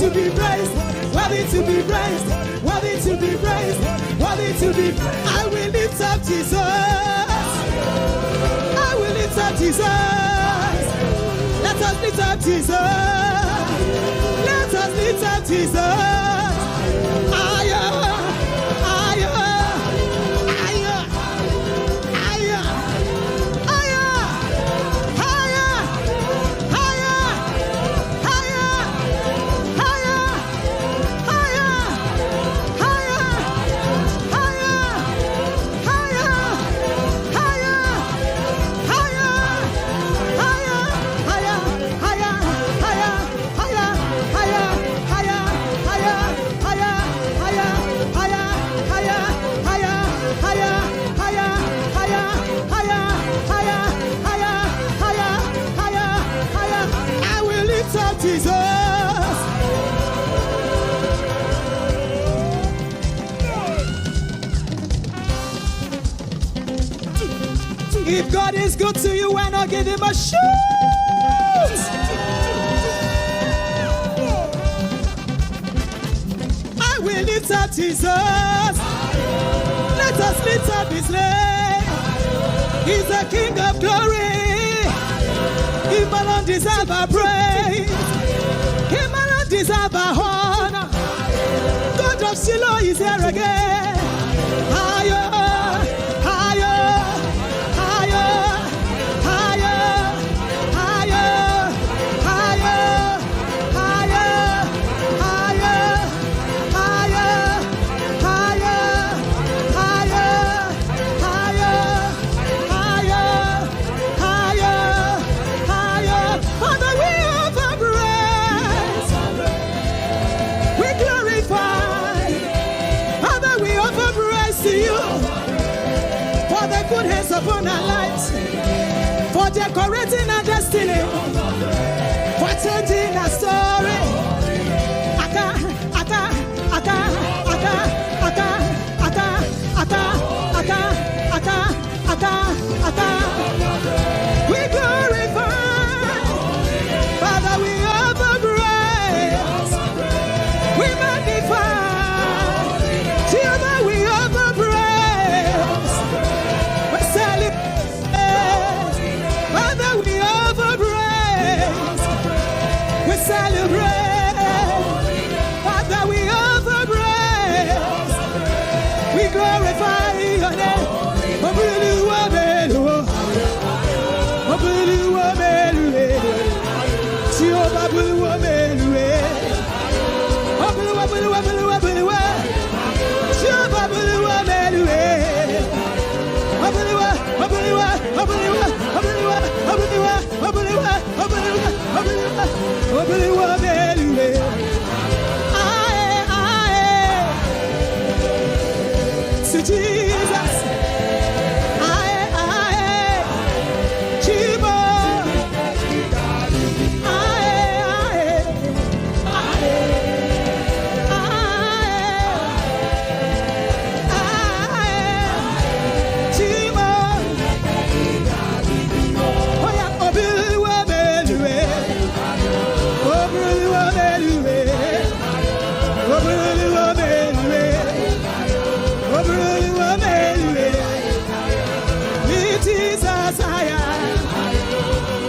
to be praised, worthy to be praised, worthy to be praised, worthy to be. I will lift up Jesus. I will lift up Jesus. Let us lift up Jesus. Let us lift up Jesus. If God is good to you, why not give him a shout? I will lift up Jesus. Let us lift up his name. He's the King of glory. He alone deserves our praise. He alone deserves our honor. God of Shiloh is here again. Higher. Upon our lives, for decorating our destiny, for changing our story. We glorify, Father, we offer praise, we magnify, Jehovah, we offer praise. Father, we offer praise. We celebrate. Father, we offer praise. We glorify your name. Jesus,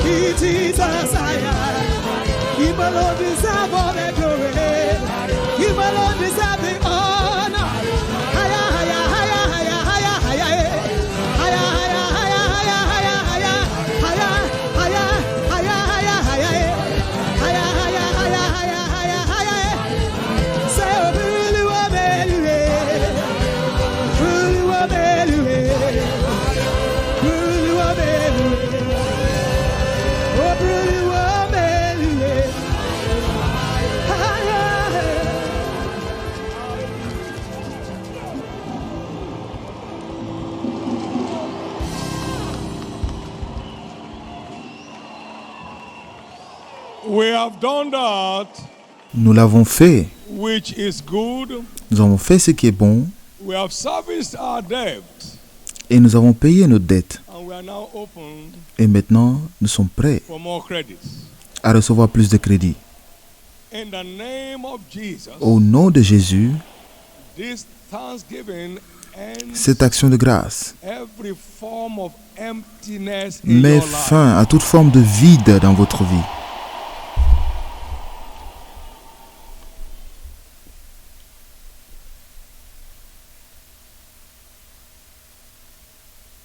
Jesus, He alone deserves all the glory. He alone deserves the honor. Higher, higher, higher, higher, higher, higher, higher, higher, higher, higher, higher, higher, higher, higher, higher, higher, higher, higher, higher. Say, oh, really, oh, really, really, oh, really, really, oh, really. We have done that, Nous l'avons fait. which is good. Nous avons fait ce qui est bon We have serviced our debt, et nous avons payé nos dettes. and we are now open Et maintenant, nous sommes prêts for more credits. à recevoir plus de crédits. In the name of Jesus, Au nom de Jésus, this thanksgiving ends cette action de grâce every form of emptiness in met your life. fin à toute forme de vide dans votre vie.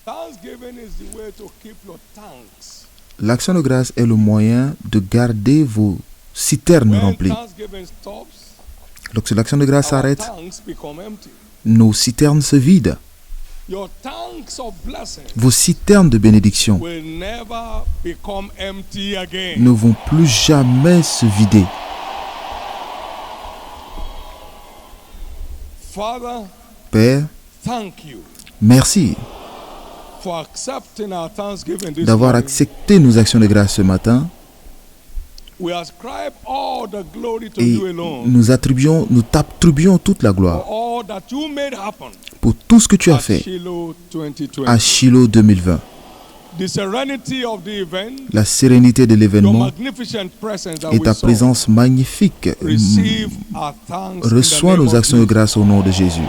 Thanksgiving is the way to keep your tanks. L'action de grâce est le moyen de garder vos citernes When remplies. Thanksgiving stops, Lorsque l'action de grâce our s'arrête, tanks become empty. nos citernes se vident. Your tanks of blessing Vos citernes de bénédiction will never become empty again. ne vont plus jamais se vider. Father, Père, thank you merci for accepting our thanksgiving this d'avoir morning. accepté nos actions de grâce ce matin We ascribe all the glory to et you alone nous t'attribuons toute la for gloire all that you made happen pour tout ce que tu as at fait Shiloh 2020. à Shiloh 2020. The serenity of the event, La sérénité de your l'événement magnificent presence that et we ta saw, présence magnifique receive our thanks in the reçoit name nos of actions de Jesus. grâce au nom de Jésus.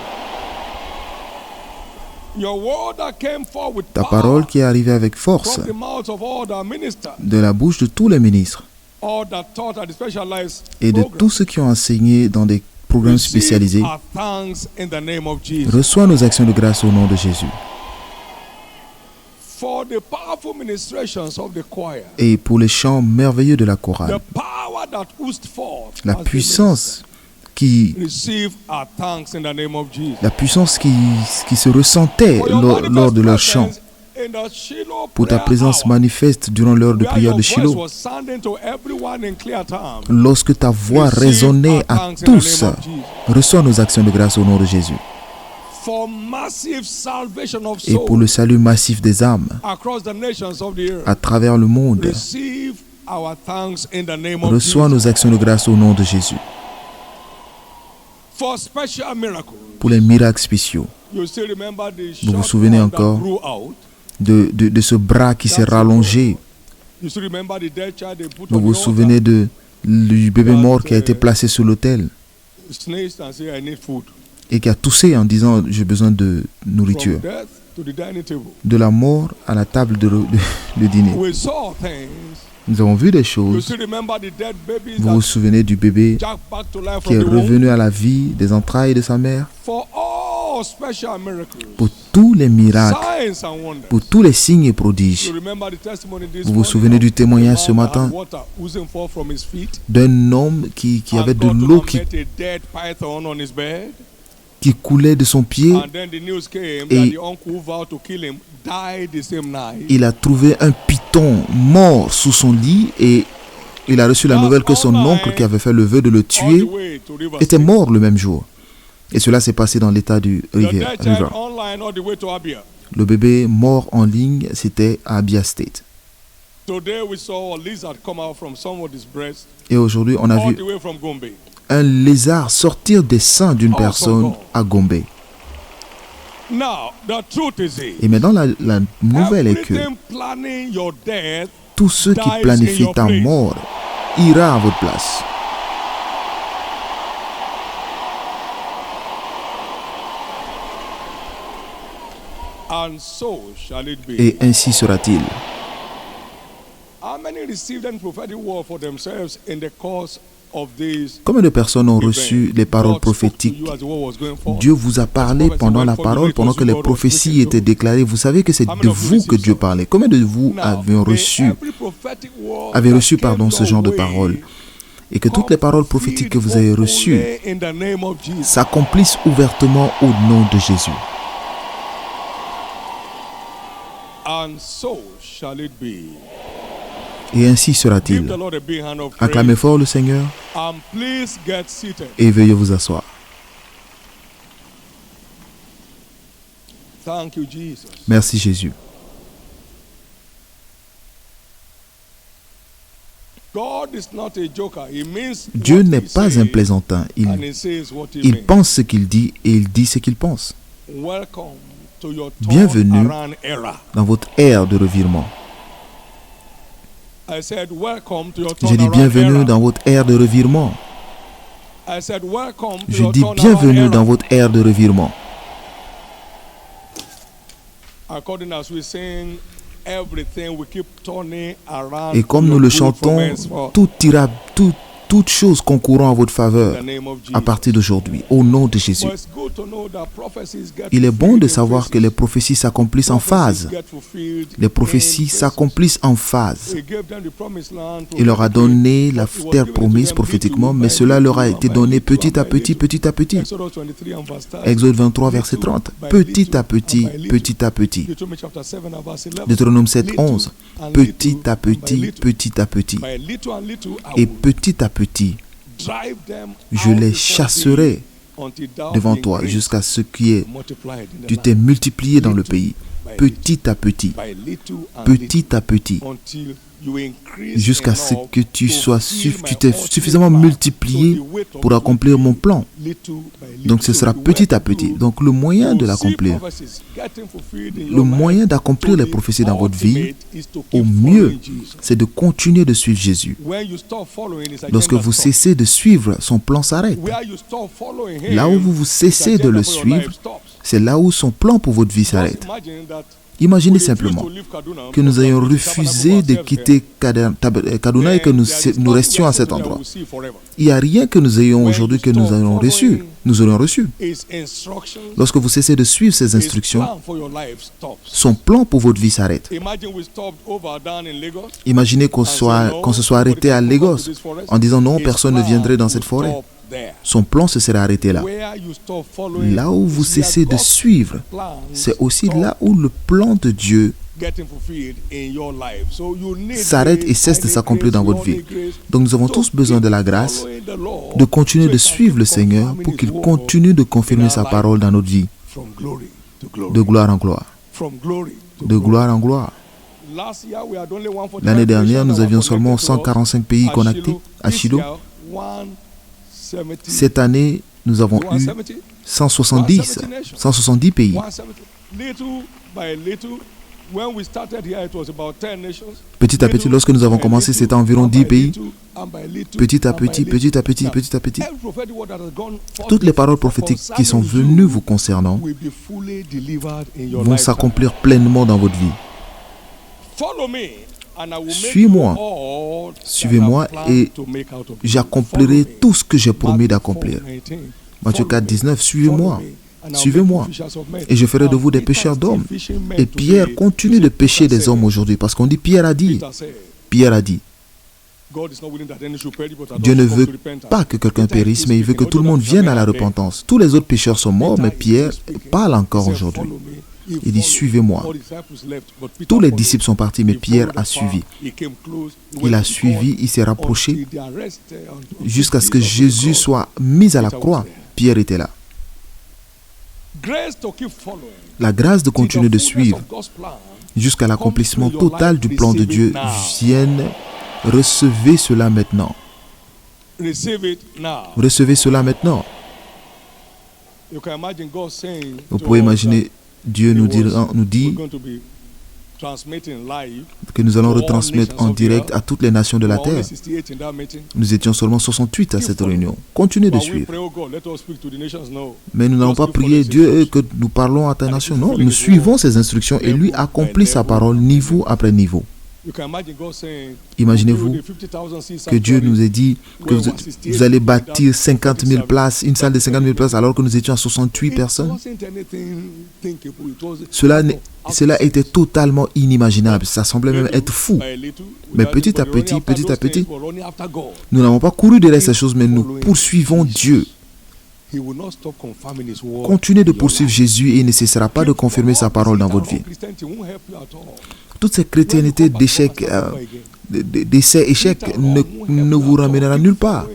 Your word that came forth with Ta power parole qui est arrivée avec force from the mouth of all the ministers, de la bouche de tous les ministres all that taught at the specialized et de program, tous ceux qui ont enseigné dans des programmes receive spécialisés our thanks in the name of Jesus. reçoit nos actions de grâce au nom de Jésus. For the powerful ministrations of the choir, Et pour les chants merveilleux de la the chorale, power that oozed forth la as they puissance qui minister, receive our thanks in the name of Jesus. qui se ressentait For your lors de leur manifest chant, presence in the Shiloh pour ta prayer présence hour, manifeste durant l'heure de where prière your de voice Shiloh, was sounding to everyone in clear terms, lorsque ta voix receive résonnait our à thanks in the tous, name of Jesus. reçois nos actions de grâce au nom de Jésus. For massive salvation of Et pour le souls salut massif des âmes across the nations of the earth, à travers le monde, receive our thanks in the name of reçois Jesus. nos actions de grâce au nom de Jésus. For special miracles, Pour les miracles spéciaux, you still remember the vous vous short souvenez one that encore grew out. de ce bras qui s'est rallongé. You still remember the dead child they put Vous on vous the souvenez du bébé mort qui a été placé sur l'autel altar, sneezed and said, I need food. et qui a toussé en disant j'ai besoin de nourriture. From death to the dining table. De la mort à la table de dîner. We saw things. Nous avons vu des You choses. still remember the dead babies Vous vous that souvenez du bébé jacked back to life qui est from the womb. revenu à la vie des entrailles de sa mère. For all special miracles, Pour tous les miracles, signs and wonders. pour tous les signes et prodiges. You remember the testimony this Vous vous morning souvenez of du témoignage a ce man that matin had water oozing forth from his feet, d'un homme qui avait and de got to l'eau and qui met a dead python on his bed. coulait de son pied. And then the news came Et that the uncle who vowed to kill him died the same night. Il a trouvé un python mort sous son lit et il a reçu la nouvelle que son oncle qui avait fait le vœu de le All the tuer way to River était State. mort le même jour. Et cela s'est passé dans l'état du The River. dead child online all the way to Abia. Le bébé mort en ligne, c'était à Abia State. Today we saw a lizard come out from somebody's breast Et aujourd'hui, on a all vu the way from Gombe. un lézard sortir des seins d'une Oh, personne son à Gombe. Now, the truth is it. Et maintenant, la nouvelle est que Everything planning your death tous ceux qui dies in planifient your ta place. mort ira à votre place. and so shall it be. Et ainsi sera-t-il. How many received any prophetic word for themselves in the course of these Combien de personnes ont reçu events? les paroles God spoke to prophétiques? you as the word was going forth. Dieu vous a parlé pendant la parole, pendant que les prophéties étaient déclarées. Vous savez que c'est de vous que Dieu parlait. Combien de vous Now, avez may reçu, every prophetic word avez that reçu came ce your genre de way paroles? Et que toutes les paroles prophétiques que vous avez reçues openly in the name of Jesus. s'accomplissent ouvertement au nom de Jésus. And so shall it be. Et ainsi Give sera-t-il. the Lord a big hand of Acclamez praise. fort le Seigneur And please get seated. et veuillez vous asseoir. Thank you, Jesus. Merci Jésus. God is not a joker. He means Dieu what n'est he pas says, un plaisantin. and he says what he Il means. pense ce qu'il dit et il dit ce qu'il pense. Welcome to your Bienvenue. turnaround era. Dans votre ère de revirement. I said welcome to your J'ai dit turnaround bienvenue era. dans votre ère de revirement. Je dis bienvenue dans votre ère de revirement. Et comme nous le chantons, toutes choses concourant à votre faveur à partir d'aujourd'hui, au nom de Jésus. Il est bon de savoir que les prophéties s'accomplissent en phase. Les prophéties s'accomplissent en phase. Il leur a donné la terre promise prophétiquement, mais cela leur a été donné petit à petit, petit à petit. Exode 23, verset 30. Petit à petit, petit à petit. Deutéronome 7, 11. Petit à petit, petit à petit. Et petit à petit, je les chasserai devant toi jusqu'à ce que tu t'es multiplié dans le pays. Petit à petit, petit à petit, jusqu'à ce que tu t'es suffisamment multiplié pour accomplir mon plan. Donc ce sera petit à petit. Donc le moyen de l'accomplir, le moyen d'accomplir les prophéties dans votre vie, au mieux, c'est de continuer de suivre Jésus. Lorsque vous cessez de suivre, son plan s'arrête. Là où vous cessez de le suivre, c'est là où son plan pour votre vie s'arrête. Imaginez simplement que nous ayons refusé de quitter Kaduna et que nous restions à cet endroit. Il n'y a rien que nous ayons aujourd'hui que nous aurions reçu. Nous aurions reçu. Lorsque vous cessez de suivre ses instructions, son plan pour votre vie s'arrête. Imaginez qu'on se soit arrêté à Lagos en disant non, personne ne viendrait dans cette forêt. Son plan se serait arrêté là. Là où vous cessez de suivre, c'est aussi là où le plan de Dieu s'arrête et cesse de s'accomplir dans votre vie. Donc nous avons tous besoin de la grâce de continuer de suivre le Seigneur pour qu'il continue de confirmer sa parole dans notre vie. De gloire en gloire. De gloire en gloire. L'année dernière, nous avions seulement 145 pays connectés à Shiloh. Cette année, nous avons eu 170 pays. Petit à petit, lorsque nous avons commencé, c'était environ 10 pays. Petit à petit, petit à petit, petit à petit. Toutes les paroles prophétiques qui sont venues vous concernant vont s'accomplir pleinement dans votre vie. Suis-moi, suivez-moi et j'accomplirai tout ce que j'ai promis d'accomplir. Matthieu 4, 19, suivez-moi, suivez-moi et je ferai de vous des pêcheurs d'hommes. Et Pierre continue de pêcher des hommes aujourd'hui parce qu'on dit Pierre a dit, Dieu ne veut pas que quelqu'un périsse, mais il veut que tout le monde vienne à la repentance. Tous les autres pécheurs sont morts, mais Pierre parle encore aujourd'hui. Il dit, suivez-moi. Tous les disciples sont partis, mais Pierre a suivi. Il a suivi, il s'est rapproché jusqu'à ce que Jésus soit mis à la croix. Pierre était là. La grâce de continuer de suivre jusqu'à l'accomplissement total du plan de Dieu vienne. Recevez cela maintenant. Recevez cela maintenant. Vous pouvez imaginer Dieu nous dit que nous allons retransmettre en direct à toutes les nations de la terre. Nous étions seulement 68 à cette réunion. Continuez de suivre. Mais nous n'allons pas prier Dieu que nous parlons à ta nation. Non, nous suivons ses instructions et lui accomplit sa parole niveau après niveau. Imaginez-vous que Dieu nous ait dit que vous allez bâtir 50 000 places, une salle de 50 000 places alors que nous étions à 68 personnes. Cela était totalement inimaginable. Ça semblait même être fou. Mais petit à petit, nous n'avons pas couru derrière ces choses, mais nous poursuivons Dieu. Continuez de poursuivre Jésus et il ne cessera pas de confirmer sa parole dans votre vie. Toute cette chrétienté d'échec, d'essai-échec ne vous ramènera nulle part.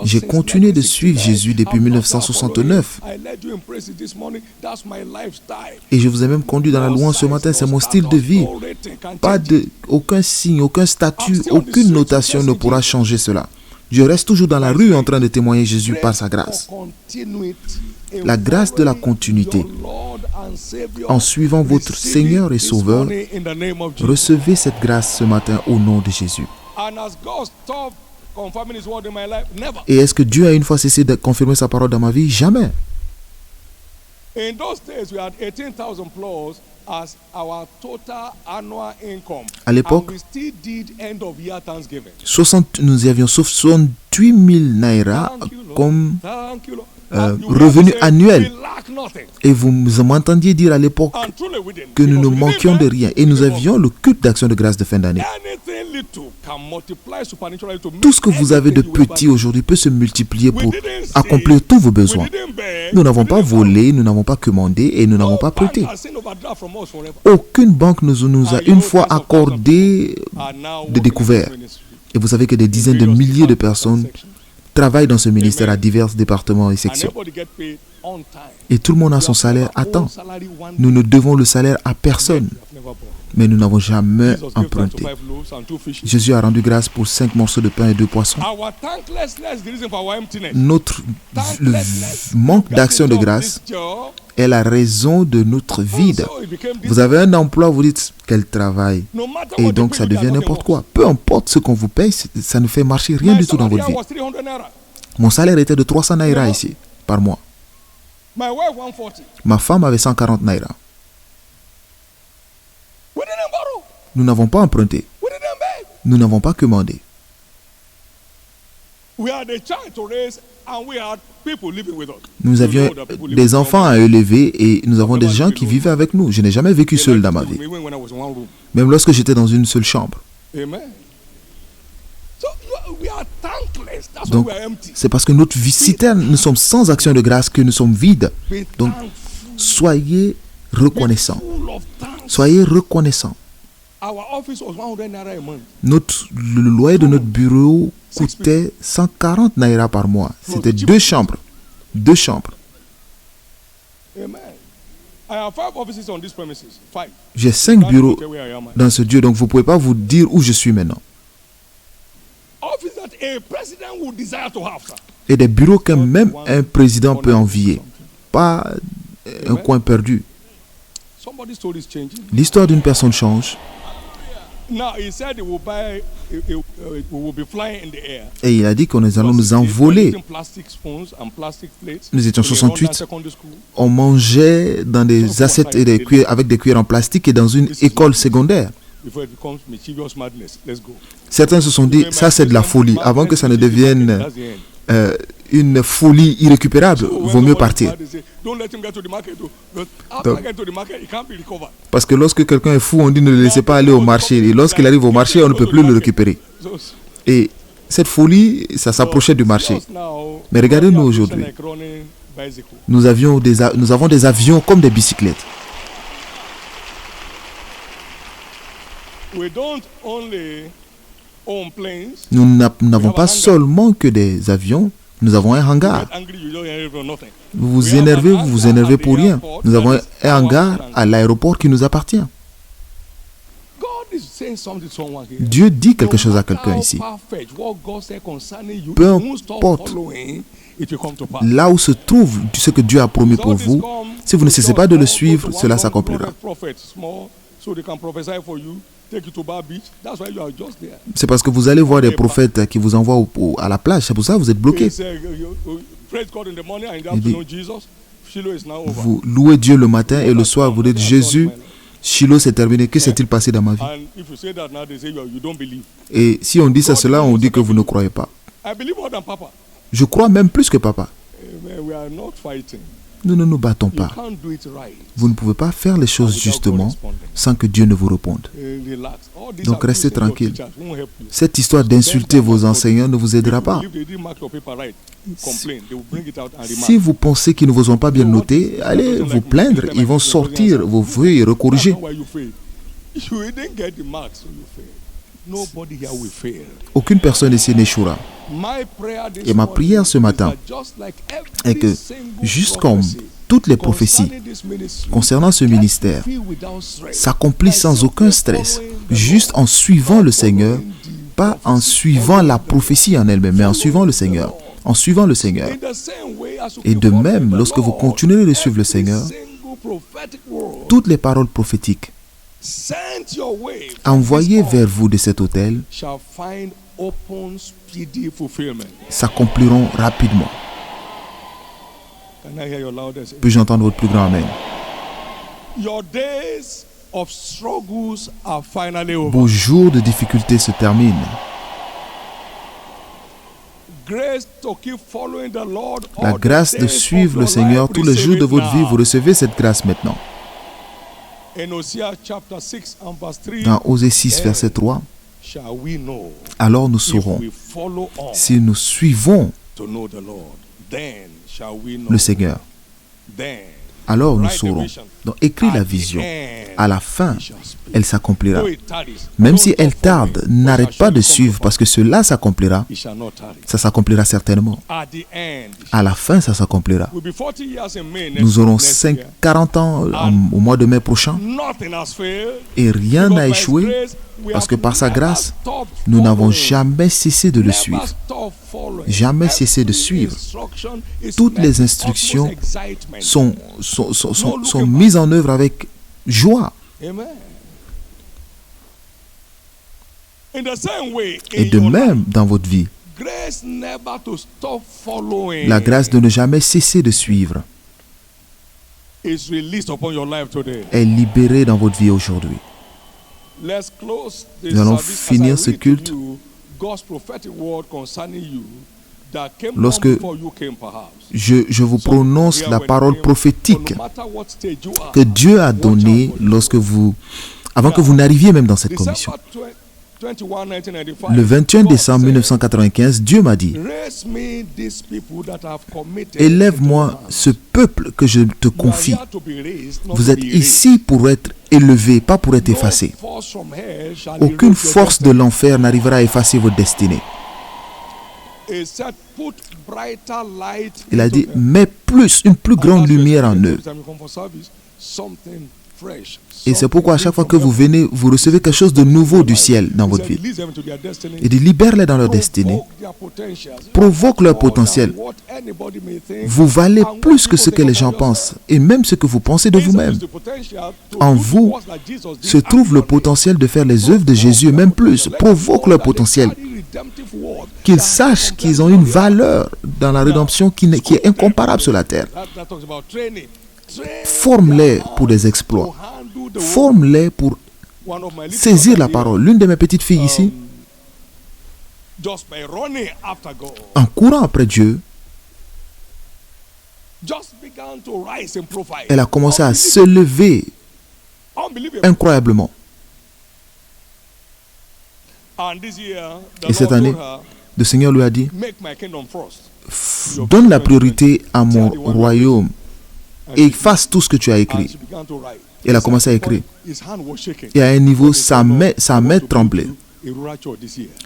J'ai continué de suivre Jésus depuis 1969. Et je vous ai même conduit dans la louange ce matin, c'est mon style de vie. Aucun signe, aucun statut, aucune notation ne pourra changer cela. Je reste toujours dans la rue en train de témoigner Jésus par sa grâce. La grâce de la continuité. En suivant votre Seigneur et Sauveur, recevez cette grâce ce matin au nom de Jésus. confirming his word in my life? Never. Et est-ce que Dieu a une fois cessé de confirmer sa parole dans ma vie? Jamais. In those days, we had 18,000 plus as our total annual income. À l'époque, and we still did end of year Thanksgiving. nous avions 68 000 naira Thank you, Lord. comme Thank you, Lord. And you revenu hear me say, annuel. we lack nothing. Et vous m'entendiez dire à l'époque And truly we didn't. que nous ne Because we manquions didn't de make rien. Et nous avions le culte d'action de grâce de fin d'année. anything little can multiply supernaturally to Tout ce que vous avez de everything you ever petit aujourd'hui peut se multiplier We pour didn't accomplir steal, tous vos we besoins. didn't beg, Nous n'avons we pas didn't borrow. volé, nous n'avons pas commandé et nous n'avons No pas bank prêté. has seen overdraft from us forever. Aucune banque nous a une fois accordé Are now de working découvert. in this ministry. Et vous savez que des dizaines de milliers de personnes travaillent dans ce ministère à divers départements et And sections. everybody get paid on time. Et tout le monde a son salaire à temps. Nous ne devons le salaire à personne, mais nous n'avons jamais emprunté. Jésus a rendu grâce pour 5 morceaux de pain et 2 poissons. Our thanklessness is the reason for our emptiness. Notre le manque d'action de grâce est la raison de notre vide. Vous avez un emploi, vous dites quel travail. Et donc ça devient n'importe quoi. Peu importe ce qu'on vous paye, ça ne fait marcher rien du tout dans votre vie. Mon salaire était de 300 naira ici, par mois. My wife 140. Ma femme avait 140 naira. We didn't borrow. Nous n'avons pas emprunté. We didn't beg. Nous n'avons pas commandé. We had a child to raise and we had people living with us. Nous avions des enfants à élever et nous avons des gens qui vivaient avec nous. Je n'ai jamais vécu seul dans ma vie, Even when I was in one room. même lorsque j'étais dans une seule chambre. Amen. So we are thankless. That's Donc, why we are empty. c'est parce que notre vie si terne, nous sommes sans action de grâce que nous sommes vides. Be Donc, thankful. soyez reconnaissants. Full of thanks. Soyez reconnaissants. Our office was 100 naira a month. Le loyer de notre bureau coûtait 140 naira par mois. C'était 2 chambres. 2 chambres. Amen. I have 5 offices on these premises. 5. J'ai 5 bureaux Okay, where I am. dans ce Dieu, donc vous ne pouvez pas vous dire où je suis maintenant. Office that a president would desire to have, sir. Et des bureaux que même un président peut envier. Pas un coin perdu. Somebody's story is changing. L'histoire d'une personne change. Now he said he will buy. We will be flying in the air. Et il a dit que nous allons nous envoler. Plastic spoons and plastic plates. Nous étions We were 68. under secondary school. On mangeait dans des assiettes et des cuillères, avec des cuillères en plastique et dans une école secondaire. Before it becomes mischievous madness. Let's go. Certains se sont dit, ça c'est de la folie. Avant que ça ne devienne That's the end. une folie irrécupérable, So when vaut mieux somebody partir. bad, they say, don't let him get to the market. But after Donc- get to the market, it can't be recovered. Parce que lorsque quelqu'un est fou, on dit ne le laissez pas aller au marché. Et lorsqu'il arrive au marché, on ne peut plus le récupérer. So, Et cette folie, ça s'approchait du marché. just now, Mais regardez-nous we are aujourd'hui. like running bicycle. Nous avons des avions comme des bicyclettes. We don't only own planes. Nous n'avons pas seulement que des avions, nous avons un hangar. Get angry, you don't hear for nothing. Vous vous énervez pour rien. Nous avons un hangar à l'aéroport qui nous appartient. God is saying something to someone here. Dieu dit quelque No chose à matter quelqu'un how ici. perfect what God said concerning you, Peu if you won't stop importe following, it will come to pass. Là où se trouve ce que Dieu a promis pour vous, si vous ne cessez pas de le suivre, cela s'accomplira. So they can prophesy for you, take you to Bar Beach. That's why you are just there. C'est parce que vous allez voir des prophètes qui vous envoient à la plage. C'est pour ça que vous êtes bloqué. They say, praise God in the morning and in the Il dit, afternoon, Jesus. Shiloh is now over. Vous louez Dieu le matin et le soir, vous dites Jésus, Shiloh c'est terminé. Que s'est-il passé dans ma vie? And if you say that now, they say you don't believe. Et si on dit ça, cela, on dit que vous ne croyez pas. I believe more than Papa. Je crois même plus que papa. Amen. We are not fighting. Nous ne nous battons You pas. can't do it right. Vous ne pouvez pas faire les choses justement sans que Dieu ne vous réponde. Relax. All these Donc restez accusations of tranquille. teachers won't help you. Cette histoire d'insulter vos enseignants ne vous aidera pas. If they didn't mark your paper right, complain. They will bring it out and remark. Si vous pensez qu'ils ne vous ont pas bien noté, allez vous plaindre. Ils vont sortir vos feuilles et That's recorriger. not why you fail. You didn't get the marks, so you fail. Nobody here will fail. Aucune personne ici n'échouera. My prayer this Et ma morning prière ce is matin that just like est every que, single juste comme prophecy toutes les prophéties concerning this ministry, concernant ce ministère feel without stress, s'accomplissent sans aucun stress, juste en suivant le Seigneur, pas en suivant la prophétie en elle-même, mais en suivant le Seigneur. En suivant le Seigneur. in the same way as you Et keep de following même, the lorsque vous Lord, continuez de suivre le every Seigneur, single prophetic word toutes les paroles prophétiques sent your way from envoyées this vers earth vous de cet autel shall find open speedy fulfillment. s'accompliront rapidement. Can I hear your loudest? Puis-je entendre votre plus grand Amen? Your days of struggles are finally over. Vos jours de difficultés se terminent. Grace to keep following the Lord La all the grâce de days suivre of le your Seigneur life, tous les receive jours de it votre vie, now. vous recevez cette grâce maintenant. In Hosea chapter 6 and verse 3, Dans Osée 6, verset 3, shall we know alors nous if saurons, we follow on si nous suivons to know the Lord. Then shall we know. le Seigneur, Then alors nous write the saurons. vision. Donc écris la At the vision. end, À la fin, he shall speak. elle s'accomplira. Though it tarries, Même don't si elle stop following, tarde, for n'arrête it shall pas de surely come suivre to parce que cela s'accomplira. pass. It shall not tarry. Ça s'accomplira certainement. At the end, À la fin, ça s'accomplira. we'll be 40 years in May next, Nous aurons next year. 40 ans au mois de mai prochain Nothing has failed. et rien Because n'a by échoué His grace, we parce have que par sa never grâce, stopped nous n'avons following. jamais cessé de le Never suivre. stop following. Jamais cessé de Every suivre. instruction is Toutes met les with instructions utmost excitement. sont mises en œuvre avec joie. Amen. In the same way, Et in de your même, life, dans votre vie, grace never to stop following la grâce de ne jamais cesser de suivre is released upon your life today. est libérée dans votre vie aujourd'hui. Let's close this Nous allons service finir as I ce read to culte. you God's prophetic word concerning you that came Lorsque long before you came, perhaps. Je vous prononce la parole prophétique No matter what stage you are, que Dieu a donnée avant que vous n'arriviez même dans cette commission. December 21, 1995, Le 21 God décembre said, 1995, Dieu m'a dit, Raise me these people that have committed élève-moi into ce peuple que je te my hands. You are confie. here to be raised, not Vous to êtes be ici pour être élevé, pas pour être raised. effacé. No force from hell shall Aucune erase your force de destiny. l'enfer n'arrivera à effacer votre destinée. He said, put brighter light Il a into dit, them. mets une plus And grande that's why lumière en every eux. time you come for service, something fresh, Et c'est pourquoi à something chaque fois new que from vous heaven. venez, vous recevez quelque chose de nouveau du ciel dans He votre said, vie. release them to their destiny. Et dit, libère-les dans leur destinée. Provoke their potentials. Provoque leur More than potentiel. what anybody may think. Vous valez And what plus que people ce que think les gens about yourself. pensent et même ce que vous pensez de Inside vous-même. is the potential to En do vous what like Jesus did se trouve le actually. potentiel de faire les œuvres de Jésus, même plus. Provoque leur potentiel. Qu'ils sachent qu'ils ont une valeur dans la rédemption qui est incomparable sur la terre. Forme-les pour des exploits. Forme-les pour saisir la parole. L'une de mes petites filles ici, en courant après Dieu, elle a commencé à se lever incroyablement. Et cette année, le Seigneur lui a dit, donne la priorité à mon royaume et fasse tout ce que tu as écrit. Et elle a commencé à écrire. Et à un niveau, sa main tremblait.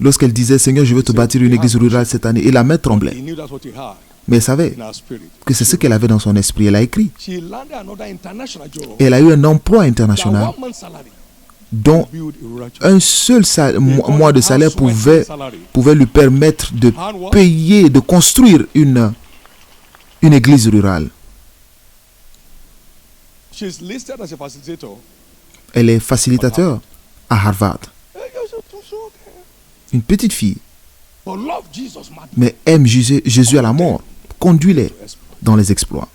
Lorsqu'elle disait, Seigneur, je veux te bâtir une église rurale cette année, et la main tremblait. Mais elle savait que c'est ce qu'elle avait dans son esprit. Elle a écrit. Et elle a eu un emploi international dont un seul mois de salaire pouvait lui permettre de payer, de construire une église rurale. Elle est facilitateur à Harvard. Une petite fille, mais aime Jésus à la mort. Conduis-les dans les exploits.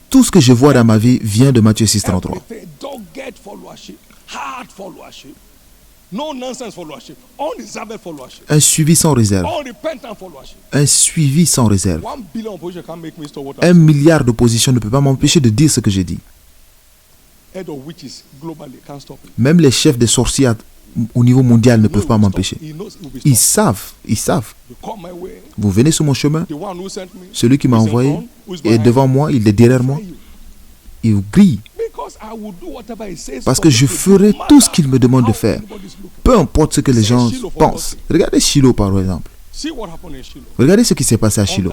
Tout ce que je vois dans ma vie vient de Matthieu 6,33. Un suivi sans réserve. Un suivi sans réserve. 1 milliard d'opposition ne peut pas m'empêcher de dire ce que j'ai dit. Même les chefs des sorciers au niveau mondial ne peuvent pas m'empêcher. Ils savent. Vous venez sur mon chemin, celui qui m'a envoyé est devant moi, il est derrière moi. Il grille. Parce que je ferai tout ce qu'il me demande de faire. Peu importe ce que les gens pensent. Regardez Shiloh par exemple. Regardez ce qui s'est passé à Shiloh.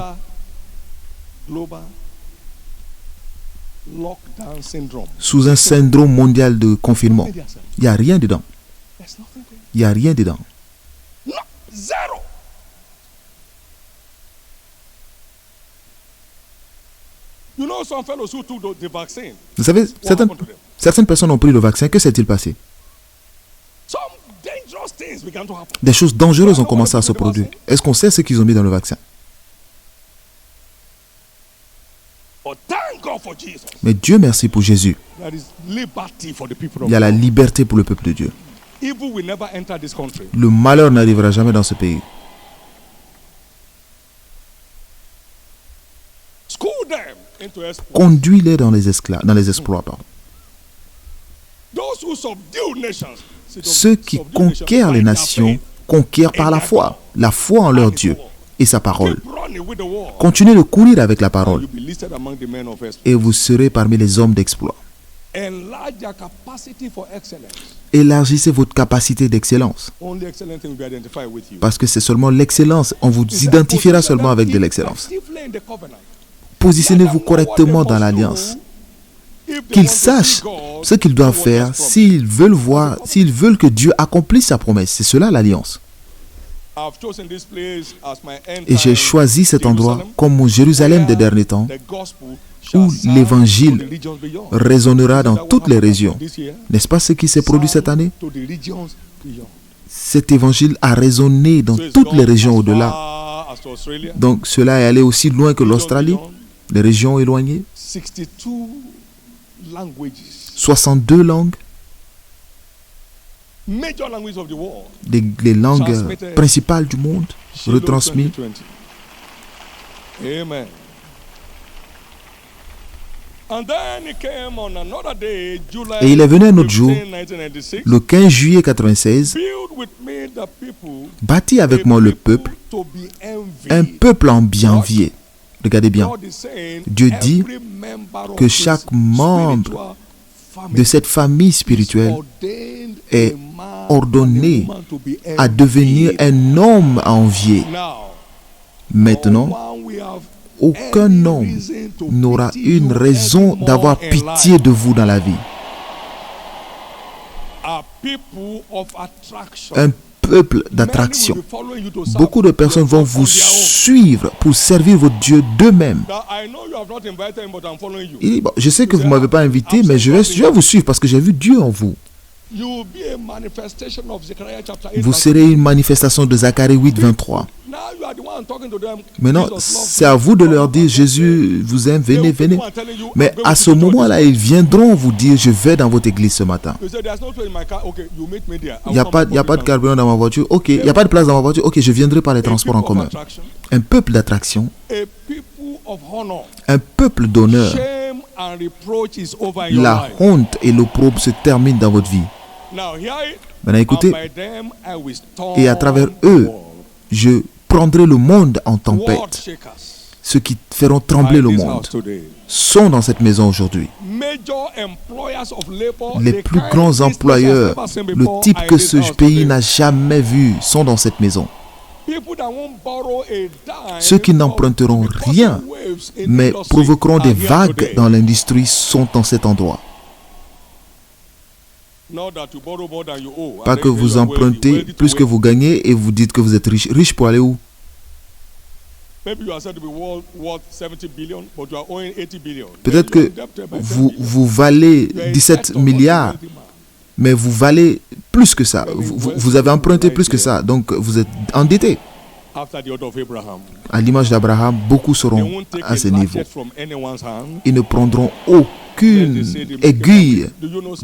Sous un syndrome mondial de confinement. Il n'y a rien dedans. Il n'y a rien dedans. Vous savez, certaines personnes ont pris le vaccin. Que s'est-il passé? Des choses dangereuses ont commencé à se produire. Est-ce qu'on sait ce qu'ils ont mis dans le vaccin? Mais Dieu merci pour Jésus. Il y a la liberté pour le peuple de Dieu. Le malheur n'arrivera jamais dans ce pays. Conduis-les dans les exploits. Pardon. Ceux qui conquièrent les nations conquièrent par la foi en leur Dieu et sa parole. Continuez de courir avec la parole et vous serez parmi les hommes d'exploit. Élargissez votre capacité d'excellence. Parce que c'est seulement l'excellence. On vous identifiera seulement avec de l'excellence. Positionnez-vous correctement dans l'alliance. Qu'ils sachent ce qu'ils doivent faire s'ils veulent que Dieu accomplisse sa promesse. C'est cela l'alliance. Et j'ai choisi cet endroit comme mon Jérusalem des derniers temps, où l'évangile résonnera dans toutes les régions. N'est-ce pas ce qui s'est produit cette année? Cet évangile a résonné dans toutes les régions au-delà. Donc cela est allé aussi loin que l'Australie, les régions éloignées. 62 langues. Les langues principales du monde retransmises. Amen. Et il est venu un autre jour, le 15 juillet 1996, bâti avec moi le peuple, un peuple envié. Regardez bien, Dieu dit que chaque membre de cette famille spirituelle est ordonné à devenir un homme à envier. Maintenant, aucun homme n'aura une raison d'avoir pitié de vous dans la vie. Un peuple d'attraction. Beaucoup de personnes vont vous suivre pour servir votre Dieu d'eux-mêmes. Il dit, bon, je sais que vous ne m'avez pas invité, mais je vais vous suivre parce que j'ai vu Dieu en vous. Vous serez une manifestation de Zacharie 8, 23. Maintenant, c'est à vous de leur dire, Jésus vous aime, venez, venez. Mais à ce moment-là, ils viendront vous dire, je vais dans votre église ce matin. Il n'y a pas de carburant dans ma voiture. Ok, il n'y a pas de place dans ma voiture. Ok, je viendrai par les transports en commun. Un peuple d'attraction. Un peuple d'honneur. La honte et l'opprobre se terminent dans votre vie. Maintenant, écoutez. Et à travers eux, je prendrai le monde en tempête. Ceux qui feront trembler le monde sont dans cette maison aujourd'hui. Les plus grands employeurs, le type que ce pays n'a jamais vu, sont dans cette maison. Ceux qui n'emprunteront rien, mais provoqueront des vagues dans l'industrie, sont dans cet endroit. Pas que vous empruntez plus que vous gagnez et vous dites que vous êtes riche. Riche pour aller où? Peut-être que vous valez 17 milliards, mais vous valez plus que ça. Vous avez emprunté plus que ça, donc vous êtes endetté. À l'image d'Abraham, beaucoup seront à ce niveau. Ils ne prendront aucune aiguille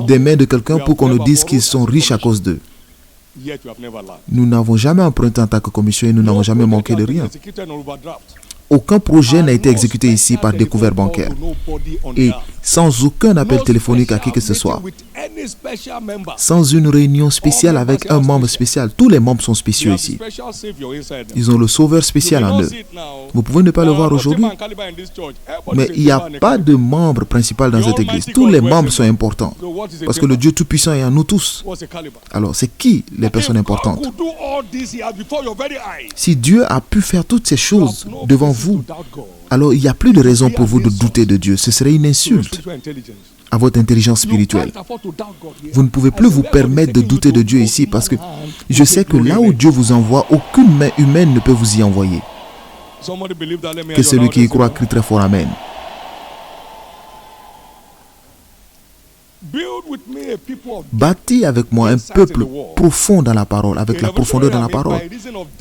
des mains de quelqu'un pour qu'on nous dise qu'ils sont riches à cause d'eux. Nous n'avons jamais emprunté en tant que commission et nous n'avons jamais manqué de rien. Aucun projet n'a été exécuté ici par découvert bancaire et sans aucun appel téléphonique à qui que ce soit. Sans une réunion spéciale avec un membre spécial. Tous les membres sont spéciaux ici. Ils ont le sauveur spécial en eux. Vous pouvez ne pas le voir aujourd'hui, mais il n'y a pas de membre principal dans cette église. Tous les membres sont importants parce que le Dieu Tout-Puissant est en nous tous. Alors, c'est qui les personnes importantes? Si Dieu a pu faire toutes ces choses devant vous, alors il n'y a plus de raison pour vous de douter de Dieu. Ce serait une insulte à votre intelligence spirituelle. Vous ne pouvez plus vous permettre de douter de Dieu ici parce que je sais que là où Dieu vous envoie, aucune main humaine ne peut vous y envoyer. Que celui qui y croit crie très fort Amen. Bâtis avec moi un peuple profond dans la parole, avec la profondeur dans la parole.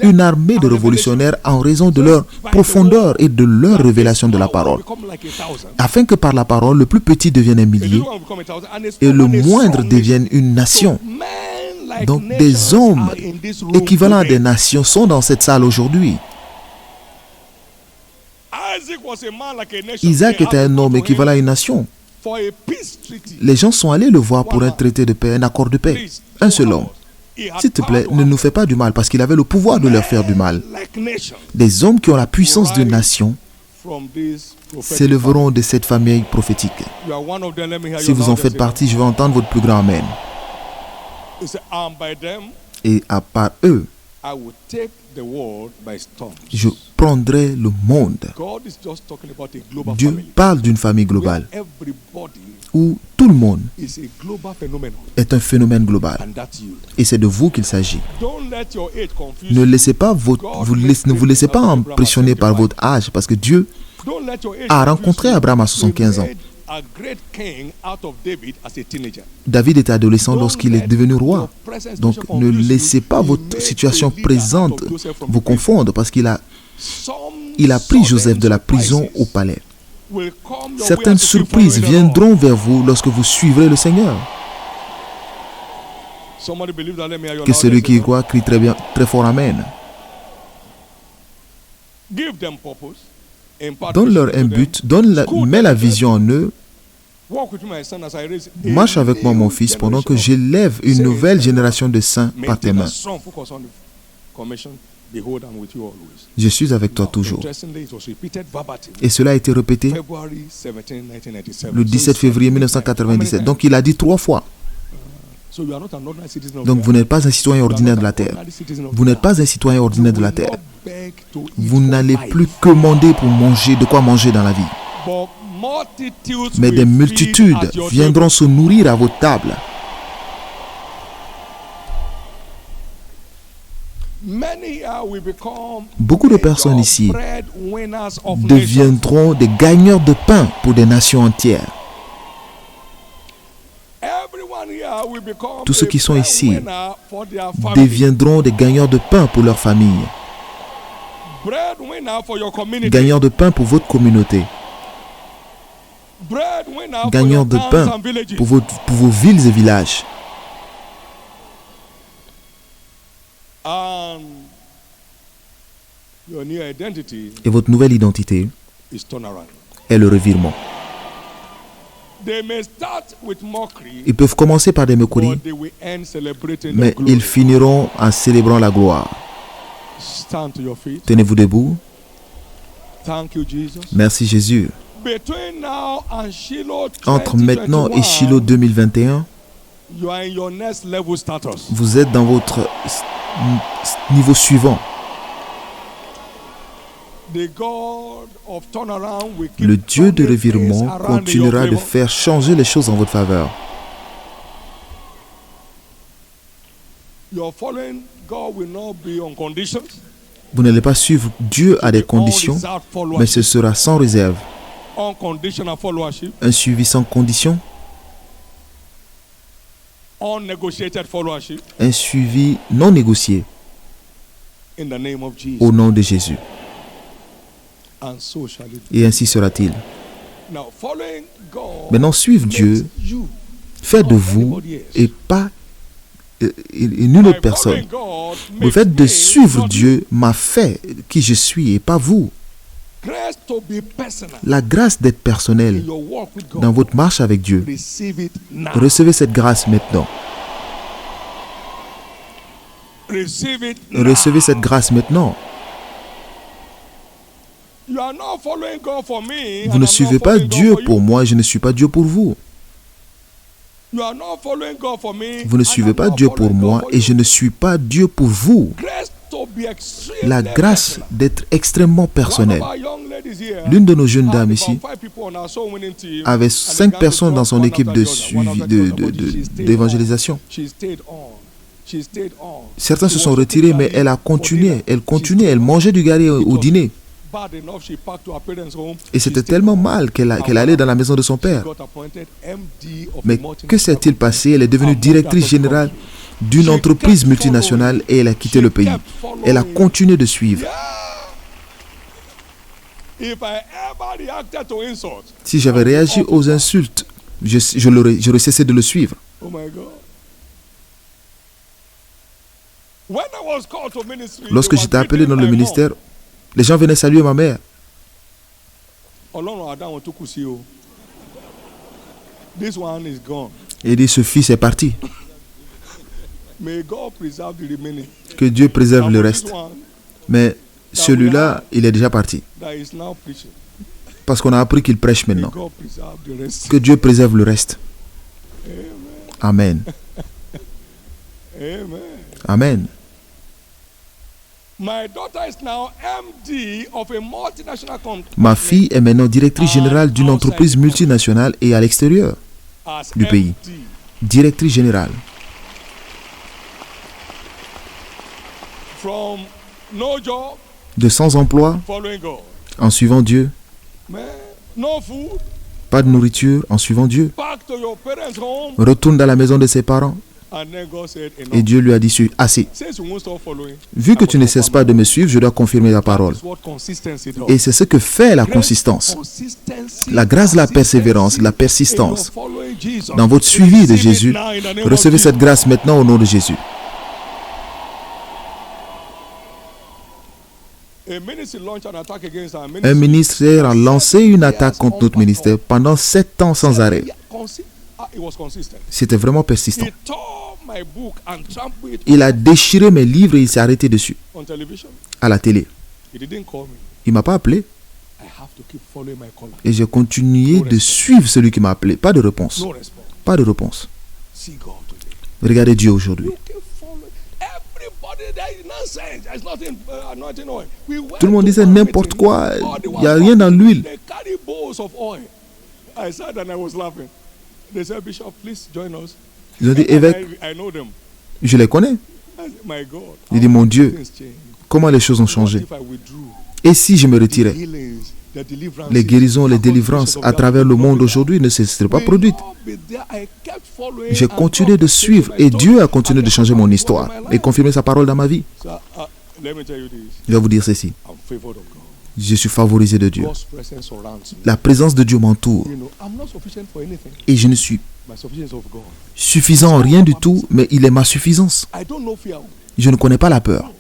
Une armée de révolutionnaires en raison de leur profondeur et de leur révélation de la parole. Afin que par la parole, le plus petit devienne un millier et le moindre devienne une nation. Donc des hommes équivalents à des nations sont dans cette salle aujourd'hui. Isaac était un homme équivalent à une nation. Les gens sont allés le voir pour un traité de paix, un accord de paix. Un seul homme. S'il te plaît, ne nous fais pas du mal parce qu'il avait le pouvoir de leur faire du mal. Des hommes qui ont la puissance de nation s'élèveront de cette famille prophétique. Si vous en faites partie, je vais entendre votre plus grand amen. Et à part eux, je prendrai le monde. Dieu parle d'une famille globale où tout le monde est un phénomène global. Et c'est de vous qu'il s'agit. Ne vous laissez pas impressionner par votre âge parce que Dieu a rencontré Abraham à 75 ans. David était adolescent lorsqu'il est devenu roi. Donc ne laissez pas votre situation présente vous confondre parce qu'il a pris Joseph de la prison au palais. Certaines surprises viendront vers vous lorsque vous suivrez le Seigneur. Que celui qui y croit crie très bien, très fort Amen. Donne-leur un but, mets la vision en eux. Marche avec moi, mon fils, pendant que j'élève une nouvelle génération de saints par tes mains. Je suis avec toi toujours. Et cela a été répété le 17 février 1997. Donc il a dit 3 fois. Donc vous n'êtes pas un citoyen ordinaire de la terre. Vous n'êtes pas un citoyen ordinaire de la terre. Vous n'allez plus commander pour manger, de quoi manger dans la vie. Mais des multitudes viendront se nourrir à votre table. Beaucoup de personnes ici deviendront des gagneurs de pain pour des nations entières. Tous ceux qui sont ici deviendront des gagneurs de pain pour leur famille. Gagneurs de pain pour votre communauté. Gagneurs de pain pour vos villes et villages. Et votre nouvelle identité est le revirement. Ils peuvent commencer par des moqueries, mais ils finiront en célébrant la gloire. Tenez-vous debout. Merci Jésus. Entre maintenant et Shiloh 2021, vous êtes dans votre niveau suivant. Le Dieu de revirement continuera de faire changer les choses en votre faveur. Vous n'allez pas suivre Dieu à des conditions, mais ce sera sans réserve. Un suivi sans condition. Un suivi non négocié. Au nom de Jésus. Et ainsi sera-t-il. Maintenant, suivre Dieu fait de vous et pas nulle autre personne. Le fait de suivre Dieu m'a fait qui je suis et pas vous. La grâce d'être personnel dans votre marche avec Dieu. Recevez cette grâce maintenant. Recevez cette grâce maintenant. Vous ne suivez pas Dieu pour moi et je ne suis pas Dieu pour vous. Vous ne suivez pas Dieu pour moi et je ne suis pas Dieu pour vous. La grâce d'être extrêmement personnel. L'une de nos jeunes dames ici avait 5 personnes dans son équipe de suivi d'évangélisation. Certains se sont retirés, mais elle a continué. Elle continuait, elle mangeait du gâteau au dîner. bad enough, she packed to her parents' home. Et c'était tellement mal qu'elle allait dans la maison de son père. Got appointed MD of Mais a que multinational s'est-il passé? Elle est devenue directrice générale d'une entreprise multinationale et elle a quitté le pays. Elle a continué de suivre. If I ever reacted to insult, Si j'avais réagi aux insultes, j'aurais cessé de le suivre. oh my God. When I was called to ministry, Lorsque they were j'étais appelé greeting dans le my ministère, les gens venaient saluer ma mère. mom. Ọlọ́run àdáwọn tó kù sí o. This one is gone. Et il dit, ce fils est parti. May God preserve the remaining. Que Dieu préserve le Now, reste. this one Mais celui-là, il est déjà parti. that is now preaching. Parce qu'on a appris qu'il prêche May maintenant. God preserve the rest. Que Dieu préserve le reste. Amen. Amen. Amen. My daughter is now MD of a multinational company Ma fille est maintenant directrice générale d'une entreprise multinationale et à l'extérieur as du pays. MD. Directrice générale. From no job, De sans emploi, following God. en suivant Dieu. Man, no food, Pas de nourriture, en suivant Dieu. back to your parents' home. Retourne dans la maison de ses parents. And then God said, Et enough. Dieu lui a dit, assez. Since you won't stop following, Vu que tu ne cesses pas de me suivre, je dois confirmer la parole. that's what consistency does. Et c'est ce que fait la consistance. Consistency, La grâce, la persévérance, la in your persistance. following Jesus. Dans votre suivi de Receive it Jésus, now in the name of recevez cette Jesus. grâce maintenant au nom de Jésus. A ministry launched an attack against our Un ministry. ministère a lancé une attaque contre notre ministère pendant 7 ans sans arrêt. It was consistent. C'était vraiment persistant. He tore my book and trampled it Il a déchiré mes livres et il s'est arrêté dessus, on television. à la télé. He didn't call me. Il ne m'a pas appelé I have to keep following my caller. et j'ai continué de suivre celui qui m'a appelé. Pas de réponse. No response. Pas de réponse. See God today. Regardez Dieu aujourd'hui. You keep following. Everybody there is nonsense. There's nothing anointing oil. We went Tout le monde to disait one n'importe meeting. quoi. All the Il n'y a one rien dans l'huile. They carry bowls of oil. I sat and I was laughing. They said, Bishop, please join us. Ils ont dit, évêque, I know them. je les connais. I said, my God. Il dit, mon Dieu, Things change. comment les choses ont What changé. if I withdrew? Et si je me retirais, Healings, the deliverances, les guérisons, les the délivrances conditions à of travers le God monde will aujourd'hui ne se seraient pas not produites. be there. I kept following J'ai and continué de God suivre continued et my Dieu a story continué and de changer God mon continued histoire my et life. confirmer sa parole dans ma vie. So, let me tell you this. Je vais vous dire ceci. I'm favored of God. Je suis favorisé de Dieu. God's presence surrounds me. La présence de Dieu m'entoure You know, I'm not sufficient for anything. et je ne suis My sufficiency of God. suffisant en rien du tout, mais il est ma suffisance. I don't know fear. Je ne connais pas la peur.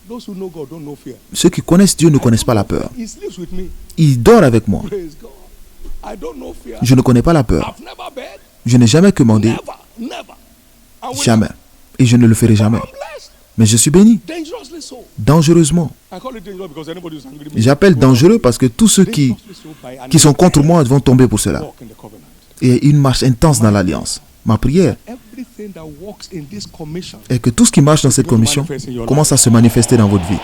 Those who know God don't know fear. Ceux qui connaissent Dieu ne connaissent pas la peur. He sleeps with me. Il dort avec moi. Praise God. I don't know fear. Je ne connais pas la peur. I've never begged. Je n'ai jamais commandé, Never. Never. I will jamais. not. Et je ne le ferai jamais. I'm blessed. Mais je suis béni, Dangerously so. dangereusement. I call it dangerous because anybody who's angry with me J'appelle will dangereux parce que tous ceux qui dangerously so by an sont contre moi vont tomber pour cela. walk in the covenant. Et une marche intense dans l'alliance. Ma prière Everything that walks in this commission est que tout ce qui marche dans cette commission commence à se manifester dans votre vie.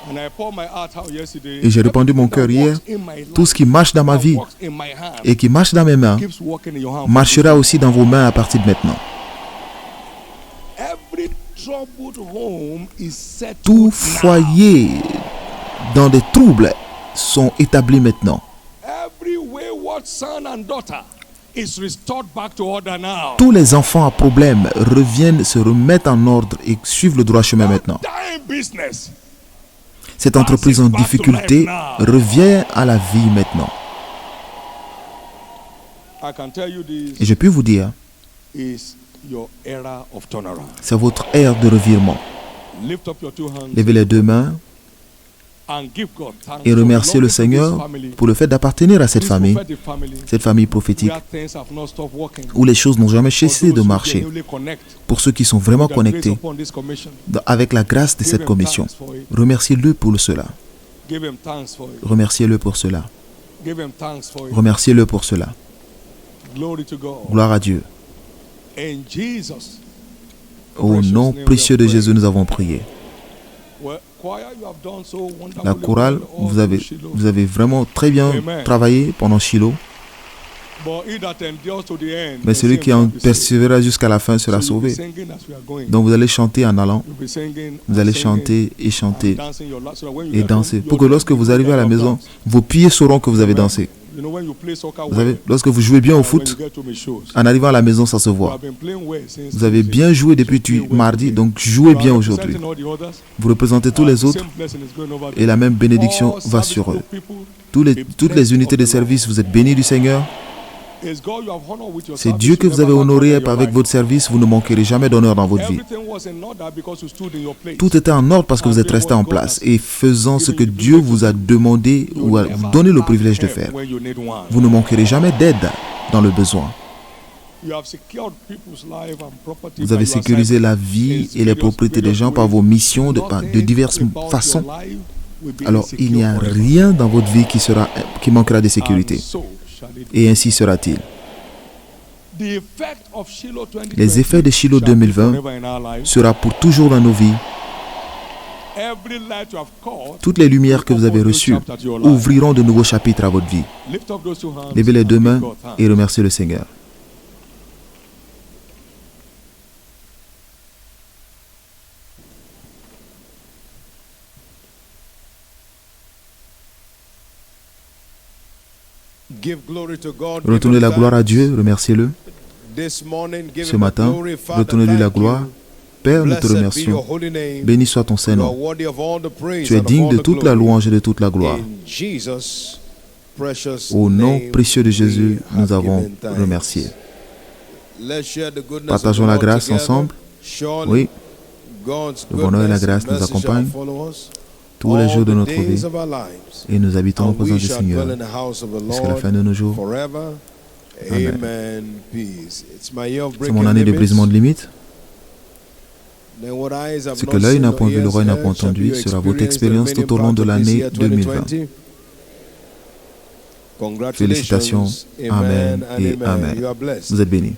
and I poured my heart out yesterday. Et j'ai répandu mon cœur hier. Tout ce qui marche dans ma vie et qui marche dans mes mains keeps walking in your hand. marchera aussi dans vos mains à partir de maintenant. Every troubled home is settled Tout now. foyer dans des troubles sont établis maintenant. Every wayward son and daughter is restored back to order now. Tous les enfants à problème reviennent, se remettent en ordre et suivent le droit chemin maintenant. Dying business Cette entreprise en difficulté revient à la vie maintenant. I can tell you Et this je peux vous dire, is your era of turnaround. c'est votre ère de revirement. Lift up your two hands Levez les deux mains and give God thanks et for remerciez le belonging to this Seigneur family, pour le fait d'appartenir à cette this famille, prophetic family, cette famille prophétique, where things have not stopped working. où les choses n'ont jamais For cessé those de who marcher. genuinely connect Pour ceux qui sont vraiment with the grace connectés upon this commission, avec la grâce de cette commission, remerciez-le pour cela. give him thanks for it. Remerciez-le pour cela. Give him thanks for it. Remerciez-le pour cela. Glory to God. Gloire à Dieu. In Jesus. Au nom précieux de Jésus, nous avons prié. Well, choir, you have done so wonderfully La chorale, well all vous avez through Shiloh. vraiment très bien Amen. travaillé pendant Shiloh. Mais celui qui en persévérera jusqu'à la fin sera sauvé. Donc vous allez chanter en allant. Vous allez chanter et danser. Pour que lorsque vous arrivez à la maison, vos pieds sauront que vous avez dansé. Vous savez, lorsque vous jouez bien au foot, en arrivant à la maison, ça se voit. Vous avez bien joué depuis mardi, donc jouez bien aujourd'hui. Vous représentez tous les autres et la même bénédiction va sur eux. Toutes les unités de service, vous êtes bénis du Seigneur. C'est Dieu que vous avez honoré avec votre service. Vous ne manquerez jamais d'honneur dans votre vie. Tout était en ordre parce que vous êtes resté en place et faisant ce que Dieu vous a demandé ou a donné le privilège de faire. Vous ne manquerez jamais d'aide dans le besoin. Vous avez sécurisé la vie et les propriétés des gens par vos missions de diverses façons. Alors, il n'y a rien dans votre vie qui manquera de sécurité. Et ainsi sera-t-il. Les effets de Shiloh 2020 seront pour toujours dans nos vies. Toutes les lumières que vous avez reçues ouvriront de nouveaux chapitres à votre vie. Levez les deux mains et remerciez le Seigneur. Retournez la gloire à Dieu, remerciez-le. Ce matin, retournez-lui la gloire. Père, nous te remercions. Béni soit ton Saint-Nom. Tu es digne de toute la louange et de toute la gloire. Au nom précieux de Jésus, nous avons remercié. Partageons la grâce ensemble. Oui, le bonheur et la grâce nous accompagnent tous les jours de notre vie et nous habitons en présence du Seigneur jusqu'à la fin de nos jours. Amen. C'est mon année de brisement de limites. Ce que l'œil n'a point vu, l'oreille n'a point entendu sera votre expérience tout au long de l'année 2020. Félicitations. Amen et Amen. Vous êtes bénis.